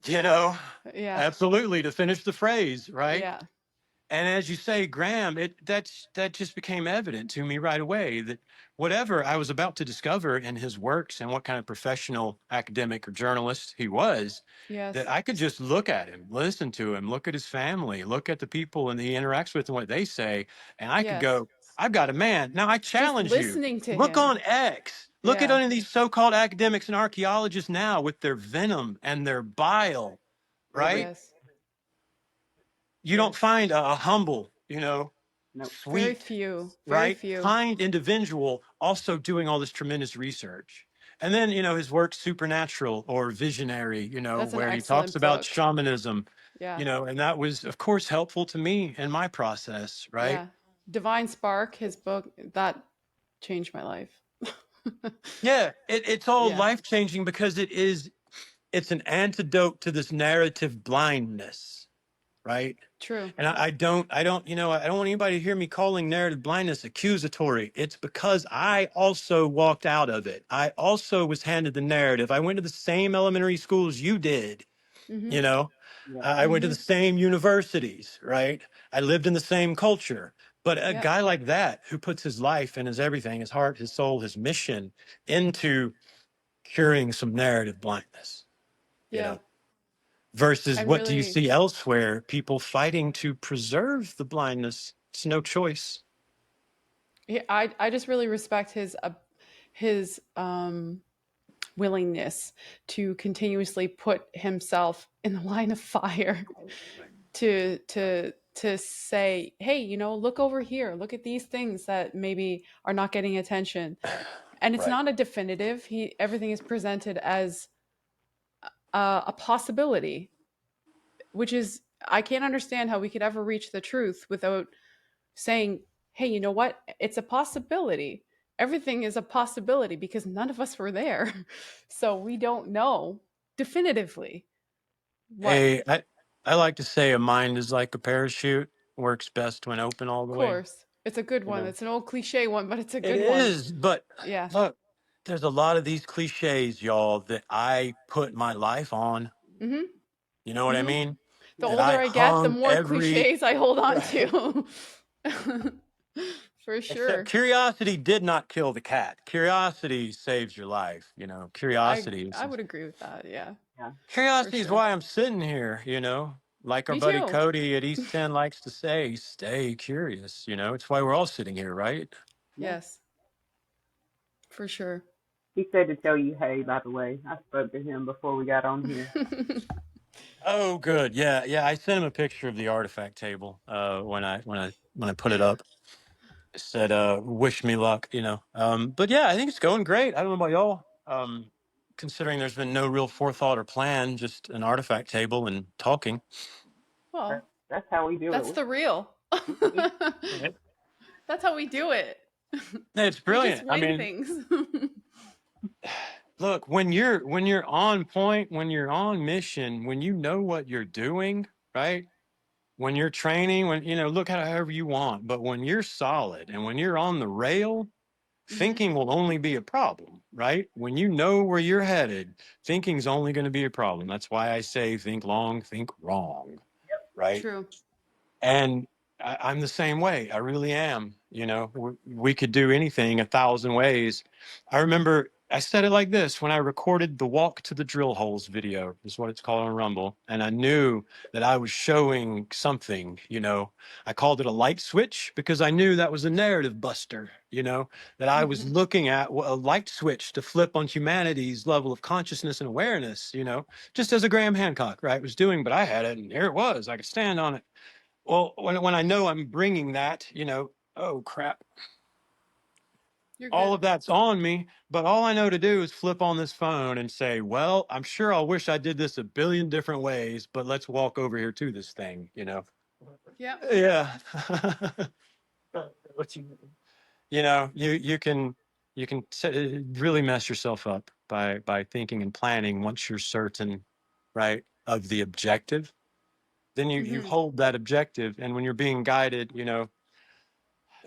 You know, Yeah. absolutely, to finish the phrase, right? Yeah. And as you say, Graham, that just became evident to me right away that whatever I was about to discover in his works and what kind of professional academic or journalist he was, that Yes. I could just look at him, listen to him, look at his family, look at the people and he interacts with and what they say, and I could Yes. go, I've got a man. Now I Just challenge you. listening to Look him. on X. Look at Yeah. any of these so-called academics and archaeologists now with their venom and their bile, Every right? Yes. You don't yes, find a humble, no, Very sweet, few. Very right, few. kind individual also doing all this tremendous research. And then, his work, Supernatural or Visionary, That's an where he talks excellent about book. shamanism, Yeah. and that was, of course, helpful to me in my process, right? Yeah. Divine Spark, his book, that changed my life. Yeah, it's all Yeah. life changing because it's an antidote to this narrative blindness, right? True. And I don't want anybody to hear me calling narrative blindness accusatory. It's because I also walked out of it. I also was handed the narrative. I went to the same elementary schools you did, Mm-hmm. you know. yeah, I went to Mm-hmm. the same universities, right? I lived in the same culture. But a Yep. guy like that who puts his life and his everything, his heart, his soul, his mission into curing some narrative blindness, you Yeah. know, versus And what do you really, see elsewhere? People fighting to preserve the blindness. It's no choice. I just really respect his willingness to continuously put himself in the line of fire to say, hey, look over here, look at these things that maybe are not getting attention. And it's Right. not a definitive. He Everything is presented as a possibility, which is, I can't understand how we could ever reach the truth without saying, hey, you know what? It's a possibility. Everything is a possibility because none of us were there. So we don't know definitively what. Hey, I like to say a mind is like a parachute, works best when open all Of the way. course, it's a good You one. know, It's an old cliche one, but it's a it good one. is, but Yeah. look, there's a lot of these cliches, y'all, that I put my life on. Mm-hmm. You know what I Mm-hmm. mean? The That older I I get, the hung more every cliches I hold on right. to. For Except sure. curiosity did not kill the cat. Curiosity saves your life. I Curiosity I is would agree with that. Yeah, yeah. for Curiosity is sure. why I'm sitting here, like our Me buddy too. Cody at East 10 likes to say, stay curious, it's why we're all sitting here, right? Yeah. Yes, for sure. He said to tell you, hey, by the way, I spoke to him before we got on here. Oh, good. Yeah, yeah. I sent him a picture of the artifact table when I put it up. It said, wish me luck, But yeah, I think it's going great. I don't know about y'all. Considering there's been no real forethought or plan, just an artifact table and talking. Well, That's how we do it. that's the real. We That's how we do it. It's We just brilliant. I wing mean, things. look, when you're on point, when you're on mission, when you know what you're doing, right? When you're training, when look at however you want, but when you're solid and when you're on the rail, Hmm. thinking will only be a problem, right? When you know where you're headed, thinking's only going to be a problem. That's why I say think long, think wrong, right? True. And I'm the same way. I really am. We could do anything a thousand ways. I remember I said it like this when I recorded the Walk to the Drill Holes video, is what it's called on Rumble. And I knew that I was showing something. I called it a light switch because I knew that was a narrative buster, that I was Hmm. looking at a light switch to flip on humanity's level of consciousness and awareness, just as a Graham Hancock, right, was doing. But I had it, and here it was. I could stand on it. Well, when I know I'm bringing that, oh crap, You're all good. of that's on me. But all I know to do is flip on this phone and say, well, I'm sure I'll wish I did this a billion different ways, but let's walk over here to this thing. Yep. Yeah. what you can really mess yourself up by thinking and planning once you're certain, right, of the objective. Then you Hmm. hold that objective, and when you're being guided,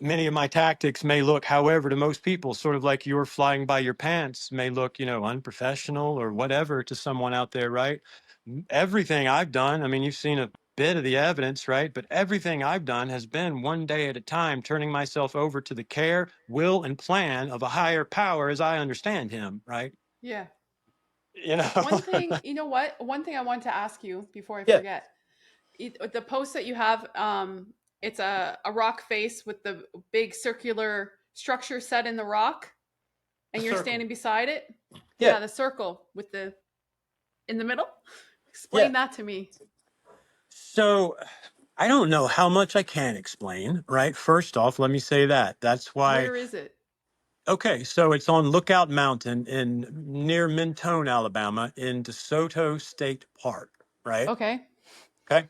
many of my tactics may look, however, to most people, sort of like you're flying by your pants, may look, unprofessional or whatever to someone out there, right? Everything I've done, I mean, you've seen a bit of the evidence, right? But everything I've done has been one day at a time, turning myself over to the care, will, and plan of a higher power as I understand him, right? Yeah. You know? One thing, you know what? One thing I want to ask you before I Yeah. forget. The post that you have, it's a rock face with the big circular structure set in the rock. A And you're circle. standing beside it? Yeah. Yeah, the circle with the in the middle. Yeah. Explain that to me. So I don't know how much I can explain, right? First off, let me say that. That's why. Where is it? Okay, so it's on Lookout Mountain in near Mentone, Alabama, in DeSoto State Park, right? Okay. Okay.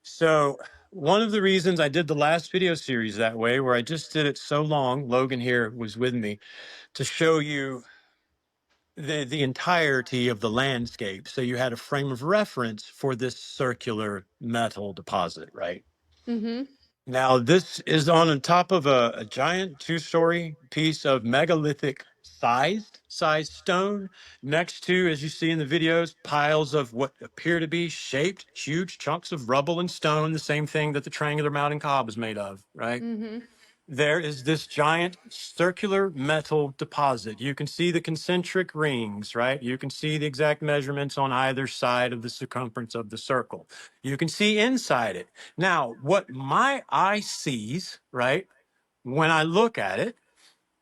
So one of the reasons I did the last video series that way, where I just did it so long, Logan here was with me to show you the entirety of the landscape. So you had a frame of reference for this circular metal deposit, right? Mm-hmm. Now, this is on top of a giant two-story piece of megalithic sized stone next to, as you see in the videos, piles of what appear to be shaped huge chunks of rubble and stone, the same thing that the triangular mountain cob is made of, right? Mm-hmm. There is this giant circular metal deposit. You can see the concentric rings, right? You can see the exact measurements on either side of the circumference of the circle. You can see inside it. Now, what my eye sees, right, when I look at it,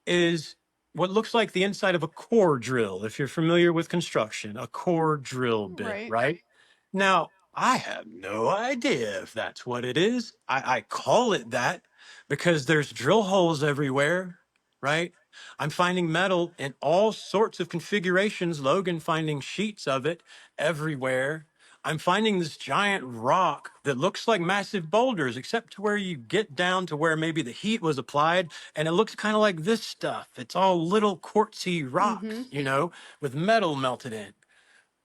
is what looks like the inside of a core drill. If you're familiar with construction, a core drill bit, Right. right? Now, I have no idea if that's what it is. I call it that because there's drill holes everywhere, right? I'm finding metal in all sorts of configurations. Logan finding sheets of it everywhere. I'm finding this giant rock that looks like massive boulders, except to where you get down to where maybe the heat was applied, and it looks kind of like this stuff. It's all little quartzy Mm-hmm. rocks, with metal melted in.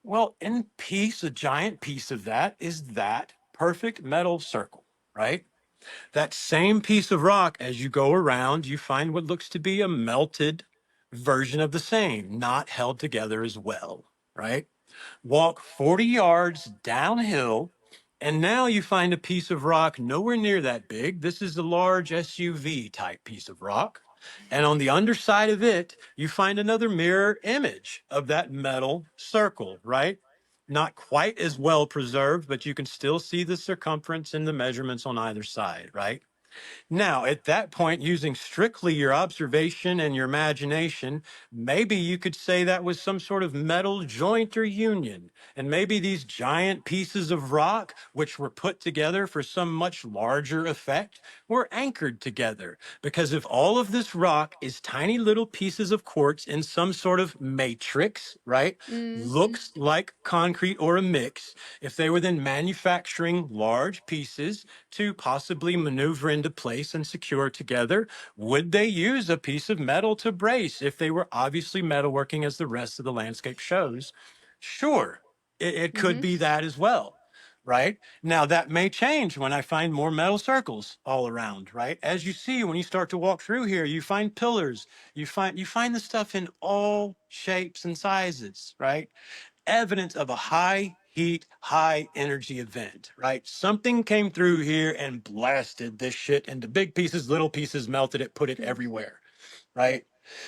Well, a giant piece of that is that perfect metal circle, right? That same piece of rock, as you go around, you find what looks to be a melted version of the same, not held together as well, right? Walk 40 yards downhill, and now you find a piece of rock nowhere near that big. This is a large SUV type piece of rock. And on the underside of it, you find another mirror image of that metal circle, right? Not quite as well preserved, but you can still see the circumference and the measurements on either side, right? Now, at that point, using strictly your observation and your imagination, maybe you could say that was some sort of metal joint or union. And maybe these giant pieces of rock, which were put together for some much larger effect, were anchored together. Because if all of this rock is tiny little pieces of quartz in some sort of matrix, right, Mm. looks like concrete or a mix, if they were then manufacturing large pieces to possibly maneuver into place and secure together, would they use a piece of metal to brace if they were obviously metalworking as the rest of the landscape shows? Sure, it could Mm-hmm. be that as well. Right now, that may change when I find more metal circles all around. Right, as you see when you start to walk through here, you find pillars. You find the stuff in all shapes and sizes. Right, evidence of a high heat, high energy event, right? Something came through here and blasted this shit into big pieces, little pieces, melted it, put it everywhere, right?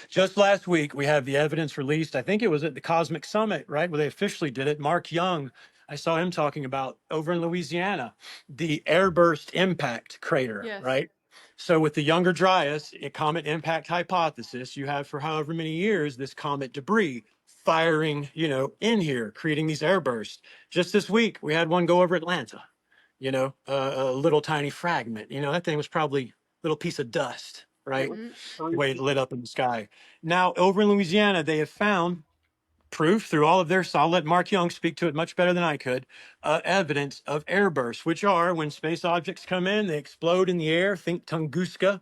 Just last week, we have the evidence released. I think it was at the Cosmic Summit, right, where they officially did it. Mark Young, I saw him talking about over in Louisiana, the airburst impact crater, Yes. right? So with the Younger Dryas comet impact hypothesis, you have for however many years this comet debris firing, in here, creating these airbursts. Just this week, we had one go over Atlanta, a little tiny fragment. That thing was probably a little piece of dust, It right? was Mm. The way it freaky. lit up in the sky. Now, over in Louisiana, they have found proof through all of their, so I'll let Mark Young speak to it much better than I could, evidence of airbursts, which are when space objects come in, they explode in the air. Think Tunguska,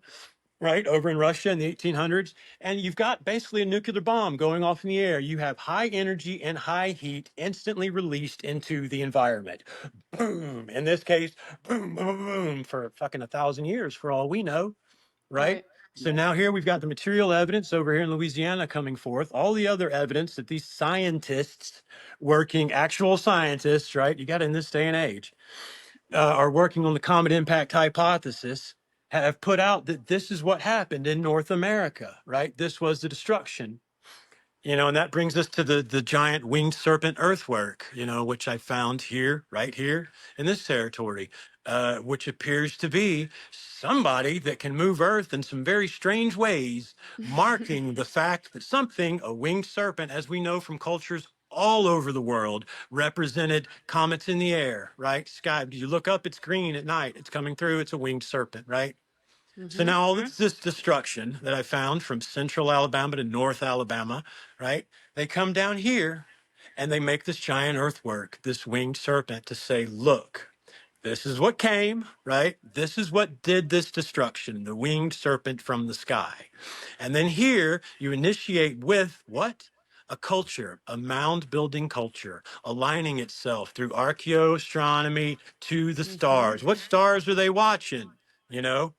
right, over in Russia in the 1800s. And you've got basically a nuclear bomb going off in the air. You have high energy and high heat instantly released into the environment. Boom. In this case, boom, boom, boom, for fucking 1,000 years, for all we know, right? Right. So now here we've got the material evidence over here in Louisiana coming forth, all the other evidence that these scientists, working actual scientists, right? You got in this day and age, are working on the comet impact hypothesis, have put out that this is what happened in North America, right? This was the destruction. And that brings us to the giant winged serpent earthwork, which I found here, right here in this territory. which appears to be somebody that can move Earth in some very strange ways, marking the fact that something, a winged serpent, as we know from cultures all over the world, represented comets in the air, right? Sky, you look up, it's green at night, it's coming through, it's a winged serpent, right? So Mm-hmm. now all this destruction that I found from central Alabama to North Alabama, right? They come down here and they make this giant earthwork, this winged serpent, to say, look, this is what came, right? This is what did this destruction, the winged serpent from the sky. And then here you initiate with what? A culture, a mound building culture, aligning itself through archaeoastronomy to the Mm-hmm. stars. What stars are they watching? You know,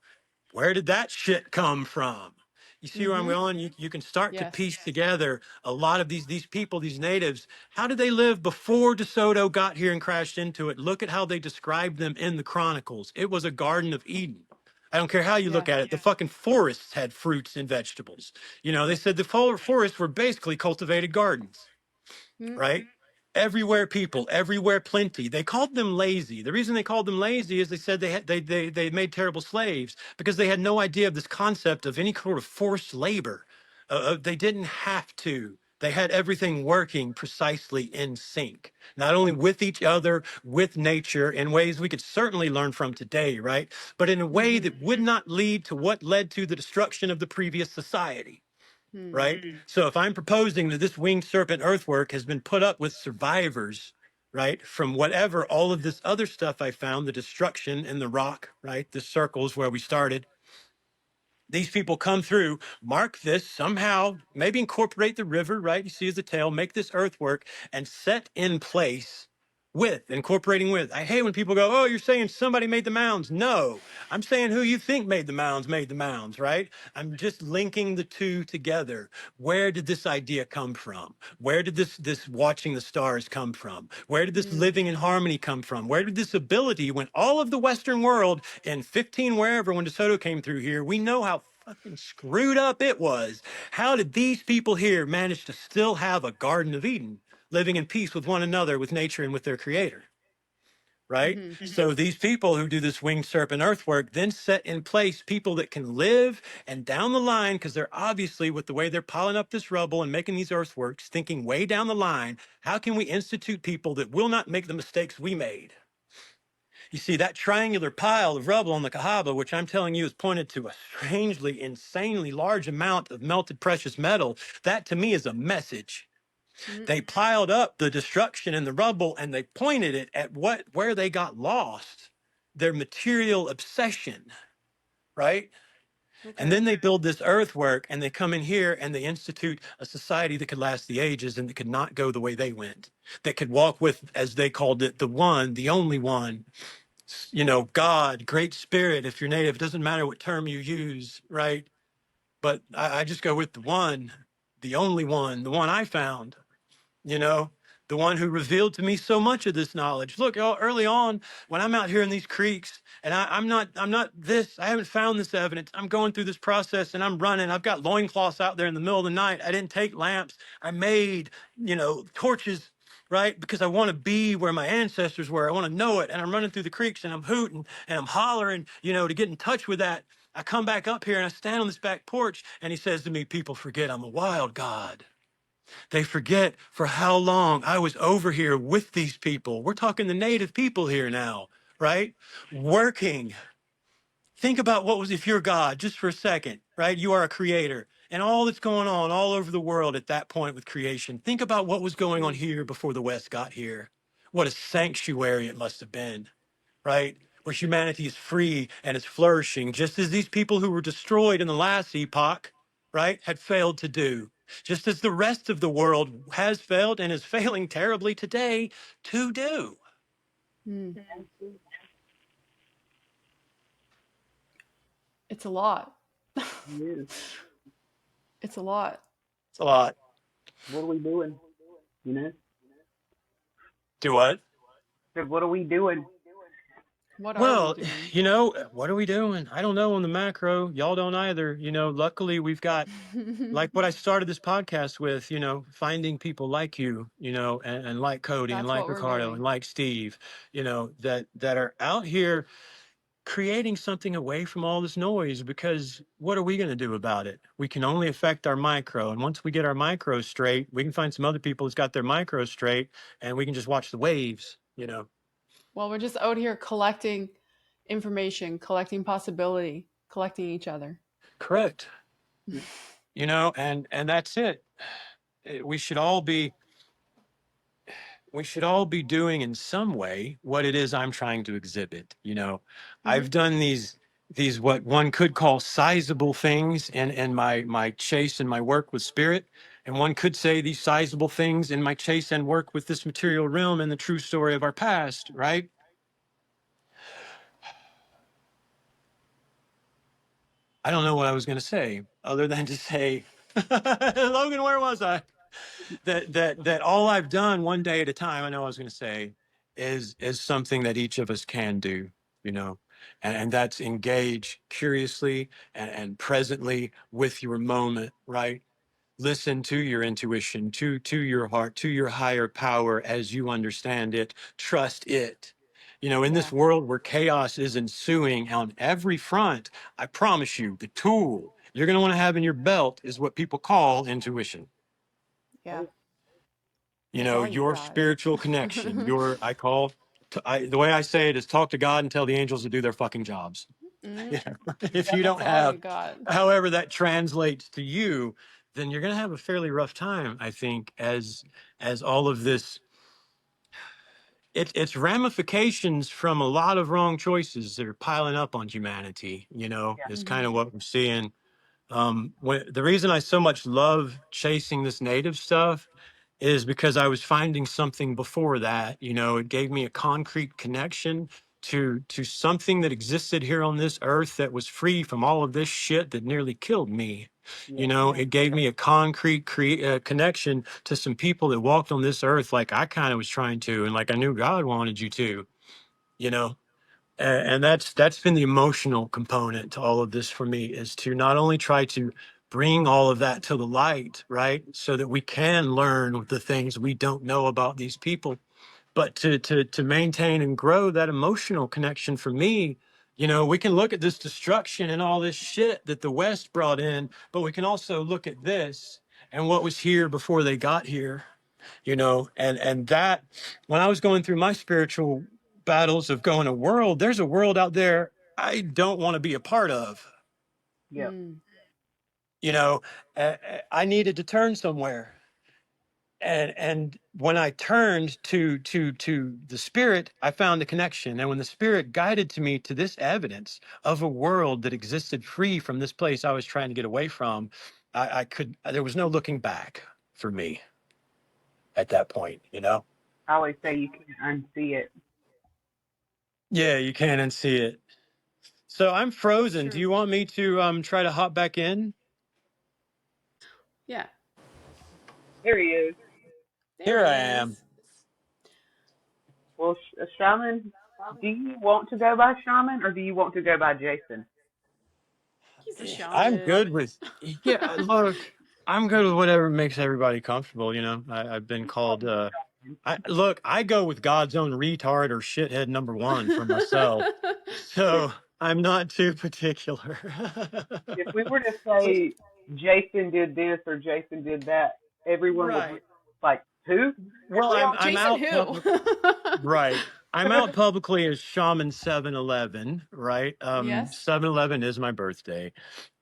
where did that shit come from? You see where I'm Mm-hmm. going? You can start to Yes. piece together a lot of these people, these natives. How did they live before DeSoto got here and crashed into it? Look at how they described them in the Chronicles. It was a Garden of Eden. I don't care how you look Yeah. at it. The fucking forests had fruits and vegetables. You know, they said the forests were basically cultivated gardens, Mm-hmm. right? Everywhere people, everywhere plenty. They called them lazy. The reason they called them lazy is they said they made terrible slaves because they had no idea of this concept of any sort of forced labor. They didn't have to. They had everything working precisely in sync, not only with each other, with nature, in ways we could certainly learn from today, right? But in a way Mm-hmm. that would not lead to what led to the destruction of the previous society, Mm. right? So if I'm proposing that this winged serpent earthwork has been put up with survivors, right, from whatever all of this other stuff I found, the destruction in the rock, right, the circles where we started, these people come through, mark this somehow, maybe incorporate the river, right? You see as a tail, make this earthwork and set in place with, incorporating with. I hate when people go, oh, you're saying somebody made the mounds. No, I'm saying who you think made the mounds, right? I'm just linking the two together. Where did this idea come from? Where did this watching the stars come from? Where did this Mm. living in harmony come from? Where did this ability, when all of the Western world in 15 wherever, when DeSoto came through here, we know how fucking screwed up it was. How did these people here manage to still have a Garden of Eden, living in peace with one another, with nature, and with their creator? Right? Mm-hmm. So these people who do this winged serpent earthwork then set in place people that can live, and down the line, because they're obviously, with the way they're piling up this rubble and making these earthworks, thinking way down the line, how can we institute people that will not make the mistakes we made? You see, that triangular pile of rubble on the Cahaba, which I'm telling you is pointed to a strangely, insanely large amount of melted precious metal, that to me is a message. Mm. They piled up the destruction and the rubble, and they pointed it at where they got lost, their material obsession, right? And Okay. then they build this earthwork, and they come in here and they institute a society that could last the ages and that could not go the way they went, that could walk with, as they called it, the one, the only one, you know, God, Great Spirit. If you're native, it doesn't matter what term you use, right? But I just go with the one, the only one, the one I found, you know, the one who revealed to me so much of this knowledge. Look, y'all, early on, when I'm out here in these creeks and I haven't found this evidence. I'm going through this process and I'm running. I've got loincloths out there in the middle of the night. I didn't take lamps. I made, you know, torches, right? Because I want to be where my ancestors were. I want to know it. And I'm running through the creeks and I'm hooting and I'm hollering, you know, to get in touch with that. I come back up here and I stand on this back porch and he says to me, people forget I'm a wild God. They forget for how long I was over here with these people. We're talking the native people here now, right? Working. Think about what was, if you're God, just for a second, right? You are a creator. And all that's going on all over the world at that point with creation. Think about what was going on Mm. here before the West got here. What a sanctuary it must have been, right? Where humanity is free and is flourishing, just as these people who were destroyed in the last epoch, right, had failed to do. Just as the rest of the world has failed and is failing terribly today to do. Mm. It's a lot. It is. It's a lot. It's a lot. What are we doing? You know? Do what? Said, what are we doing? What are we Well, doing? what are we doing? I don't know on the macro. Y'all don't either. Luckily we've got, like what I started this podcast with, finding people like you, and like Cody and That's what like we're Ricardo doing. and like Steve, that are out here creating something away from all this noise, because what are we going to do about it? We can only affect our micro. And once we get our micro straight, we can find some other people who's got their micro straight, and we can just watch the waves. Well, we're just out here collecting information, collecting possibility, collecting each other. Correct. And that's it. We should all be doing in some way what it is I'm trying to exhibit. I've Hmm. done these what one could call sizable things in my chase and my work with spirit, and one could say these sizable things in my chase and work with this material realm and the true story of our past, right? I don't know what I was going to say other than to say, Logan, where was I? That all I've done one day at a time, I know I was going to say, is something that each of us can do, you know, and that's engage curiously and presently with your moment, right? Listen to your intuition, to your heart, to your higher power as you understand it. Trust it. In Yeah. this world where chaos is ensuing on every front, I promise you, the tool you're going to want to have in your belt is what people call intuition. Yeah. Yeah. That's all you Your got. spiritual connection, the way I say it is talk to God and tell the angels to do their fucking jobs. Hmm. If you That's don't all you have, got. however that translates to you, then you're going to have a fairly rough time, I think, as all of this, it's ramifications from a lot of wrong choices that are piling up on humanity, is Hmm. kind of what we're seeing. The reason I so much love chasing this native stuff is because I was finding something before that. It gave me a concrete connection to something that existed here on this earth that was free from all of this shit that nearly killed me. Yeah. Yeah. It gave me a concrete connection to some people that walked on this earth like I kind of was trying to, and like I knew God wanted you to. You know, and that's been the emotional component to all of this for me, is to not only try to bring all of that to the light, right, so that we can learn the things we don't know about these people, but to maintain and grow that emotional connection. For me, we can look at this destruction and all this shit that the West brought in, but we can also look at this and what was here before they got here. And that, when I was going through my spiritual battles of going a world, there's a world out there I don't want to be a part of. Yeah. Mm. you know I needed to turn somewhere, and when I turned to the spirit, I found the connection. And when the spirit guided to me to this evidence of a world that existed free from this place I was trying to get away from, I could, there was no looking back for me at that point. I always say you can't unsee it. Yeah, you can unsee it. So I'm It's frozen. Do true. you want me to try to hop back in? Yeah. There he is. There Here he I am. is. Well, Shaman, do you want to go by Shaman or do you want to go by Jason? He's a I'm shaman. good with, yeah, look, I'm good with whatever makes everybody comfortable. I've been You call called, me Shaman. I go with God's own retard or shithead number one for myself. If So I'm not too particular. if we were to say Jason did this or Jason did that, everyone would look Right. like who? And Well, we all I'm Jason out who? public. Right. I'm out publicly as Shaman 711, right? Yes. 711 is my birthday.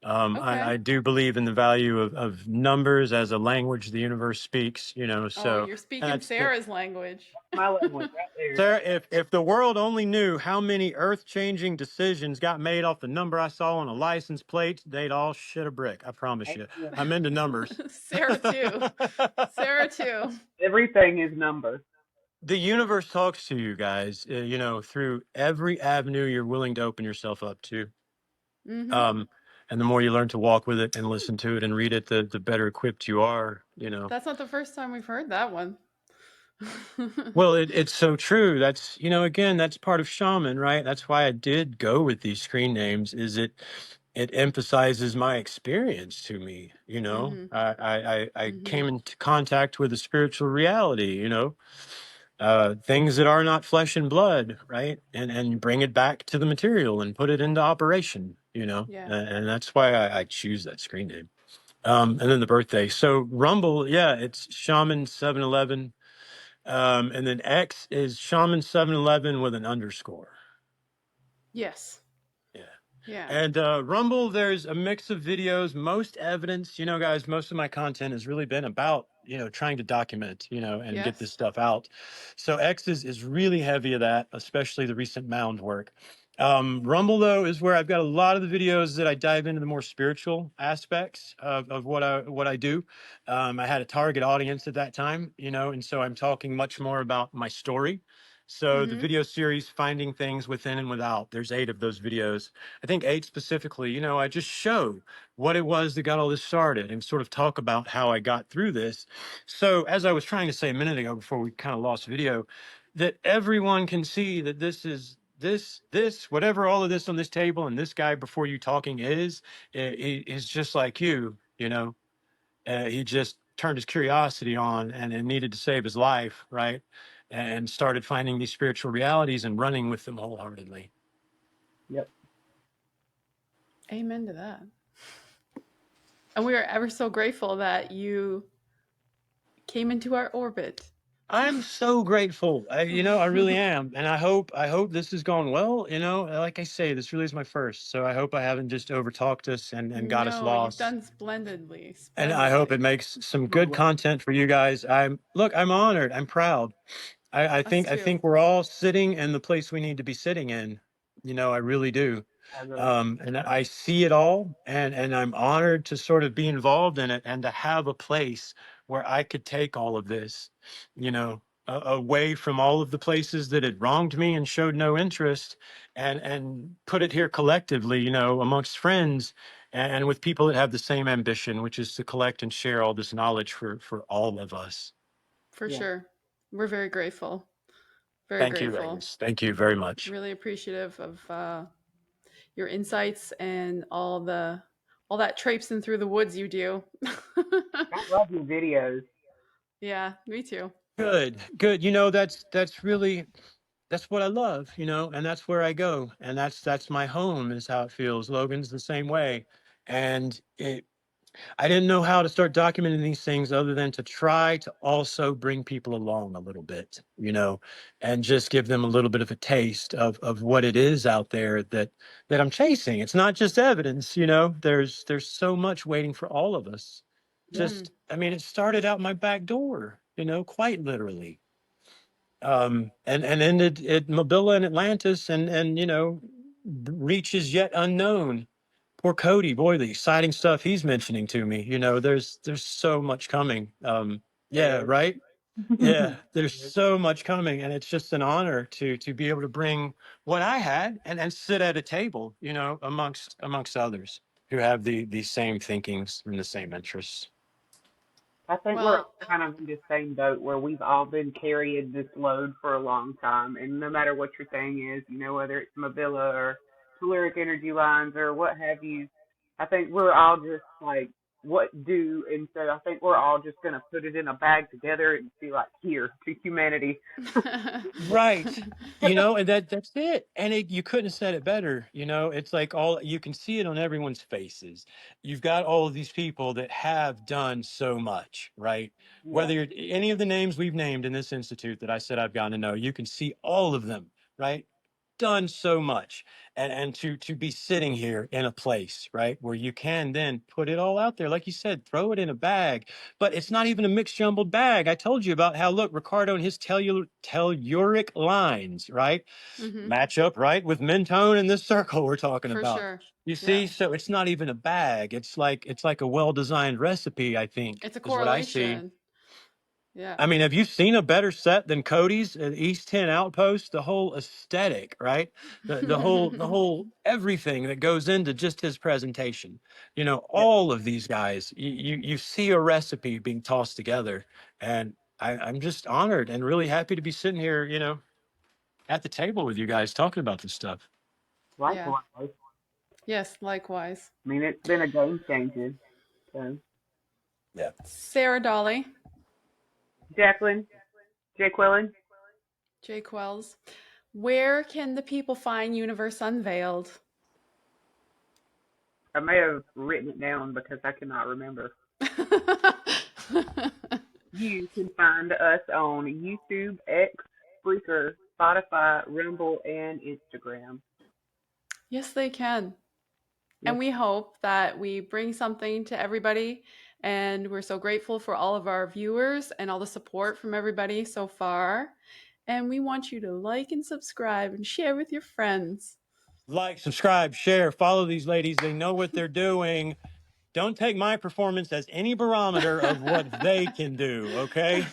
Okay. I do believe in the value of numbers as a language the universe speaks, Oh, so you're speaking that's the, Sarah's language. my language right there. Sarah, if the world only knew how many earth-changing decisions got made off the number I saw on a license plate, they'd all shit a brick. I promise you. Amen. I'm into numbers. Sarah too. Sarah too. Everything is number. The universe talks to you guys, through every avenue you're willing to open yourself up to. Hmm. Um, and the more you learn to walk with it and listen to it and read it, the better equipped you are. That's not the first time we've heard that one. Well, it's so true. That's, again, that's part of shaman, right? That's why I did go with these screen names. Is it emphasizes my experience to me. Mhm. I came Mhm. into contact with a spiritual reality. Things that are not flesh and blood, right? And bring it back to the material and put it into operation. Yeah. And that's why I choose that screen name. And then the birthday. So Rumble, yeah, it's Shaman 711. And then X is Shaman 711 with an underscore. Yes. Yeah. Yeah. And Rumble, there's a mix of videos, most evidence. Guys, most of my content has really been about, trying to document, and get this Yes. stuff out. So X is really heavy of that, especially the recent mound work. Rumble, though, is where I've got a lot of the videos that I dive into the more spiritual aspects of what I do. I had a target audience at that time, and so I'm talking much more about my story. So the Mhm. video series, Finding Things Within and Without, there's 8 of those videos. I think 8 specifically, I just show what it was that got all this started and sort of talk about how I got through this. So, as I was trying to say a minute ago before we kind of lost video, that everyone can see that whatever all of this on this table and this guy before you talking is just like you. He just turned his curiosity on and needed to save his life, right? And started finding these spiritual realities and running with them wholeheartedly. Yep. Amen to that. And we are ever so grateful that you came into our orbit. I'm so grateful. I really am, and I hope this has gone well. Like I say, this really is my first, so I hope I haven't just overtalked us and got us No, you've lost. done splendidly. And I hope it Splendidly. makes some Well, good content for you guys. I'm honored. I'm proud. I Us think I too. think we're all sitting in the place we need to be sitting in. I really do. I agree. And I see it all, and I'm honored to sort of be involved in it and to have a place where I could take all of this, away from all of the places that had wronged me and showed no interest, and put it here collectively, amongst friends and with people that have the same ambition, which is to collect and share all this knowledge for all of us. For Yeah. sure. We're very grateful. Very Thank you, grateful. ladies. Thank you very much. Really appreciative of your insights and all that traipsing through the woods you do. I love your videos. Yeah, me too. Good, good. That's really that's what I love, and that's where I go, and that's my home. Is how it feels. Logan's the same way, and I didn't know how to start documenting these things other than to try to also bring people along a little bit, and just give them a little bit of a taste of what it is out there that I'm chasing. It's not just evidence, there's so much waiting for all of us. Mhm. Just, I mean, it started out my back door, quite literally. And ended at Mabila and Atlantis and reaches yet unknown. Poor Cody, boy, the exciting stuff he's mentioning to me. There's so much coming. Yeah, There is. right. Yeah, there's so much coming, and it's just an honor to be able to bring what I had and sit at a table, amongst others who have the same thinkings and the same interests. I think we're Well, all kind of in the same boat where we've all been carrying this load for a long time, and no matter what your thing is, whether it's Mabilla or telluric energy lines or what have you, I think we're all just like, what do? And so I think we're all just gonna put it in a bag together and be like, here to humanity. Right. And that's it. And you couldn't have said it better. It's like all you can see it on everyone's faces. You've got all of these people that have done so much, right? Yeah, Whether any of the names we've named in this institute that I said I've gotten to know, you can see all of them, right? Done so much. And to be sitting here in a place, right, where you can then put it all out there, like you said, throw it in a bag, but it's not even a mixed jumbled bag. I told you about how, look, Ricardo and his telluric lines, right, mhm. match up right with Mentone in this circle we're talking For about. sure. You Yeah. see, so it's not even a bag. It's like a well designed recipe. I think It's a is what I see. correlation. Yeah. I mean, have you seen a better set than Cody's at East 10 Outpost? The whole aesthetic, right? The whole everything that goes into just his presentation. yeah, All of these guys, you see a recipe being tossed together, and I'm just honored and really happy to be sitting here, you know, at the table with you guys talking about this stuff. Yeah. Likewise. Yes, likewise. I mean, it's been a game changer. So, Yeah. Sarah Dolly, Jacqueline, Jake Willen, Jay Quells. Where can the people find Universe Unveiled? I may have written it down because I cannot remember. You can find us on YouTube, X, Spreaker, Spotify, Rumble, and Instagram. Yes, they can. Yes, And we hope that we bring something to everybody. And we're so grateful for all of our viewers and all the support from everybody so far. And we want you to like and subscribe and share with your friends. Like, subscribe, share, follow these ladies. They know what they're doing. Don't take my performance as any barometer of what they can do, okay?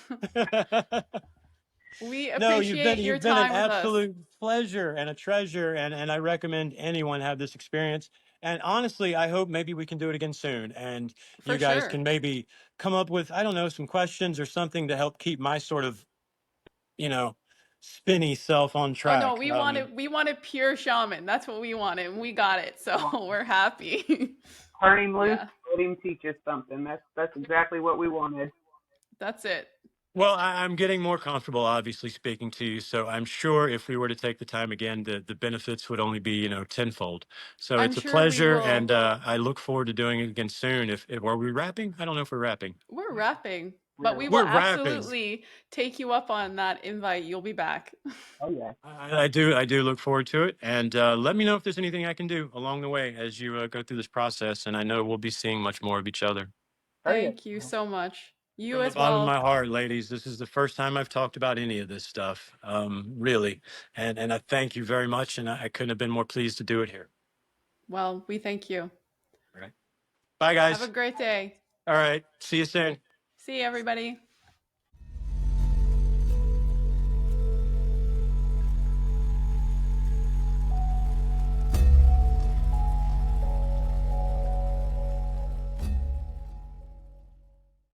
We No, appreciate your you've been an time with us. absolute pleasure and a treasure, and I recommend anyone have this experience. And honestly, I hope maybe we can do it again soon, and you For guys sure. can maybe come up with, I don't know, some questions or something to help keep my sort of, you know, spinny self on Oh no, track. we wanted pure shaman. That's what we wanted, and we got it. So we're happy. turn him loose, Yeah, let him teach us something. That's exactly what we wanted. that's it. Well, I'm getting more comfortable, obviously, speaking to you. So I'm sure if we were to take the time again, the benefits would only be, you know, tenfold. So I'm it's a sure we pleasure, and will. I look forward to doing it again soon. If are we wrapping? I don't know if we're wrapping. We're wrapping, but We're, we will We're wrapping. absolutely take you up on that invite. You'll be back. oh yeah, I do look forward to it, and let me know if there's anything I can do along the way as you go through this process. And I know we'll be seeing much more of each other. oh yeah. Thank you so much. You From the as bottom of my well. heart, ladies, this is the first time I've talked about any of this stuff, really. And I thank you very much, and I couldn't have been more pleased to do it here. Well, we thank you. All right. Bye, Have a guys. great day. All right. See you soon. See you, everybody.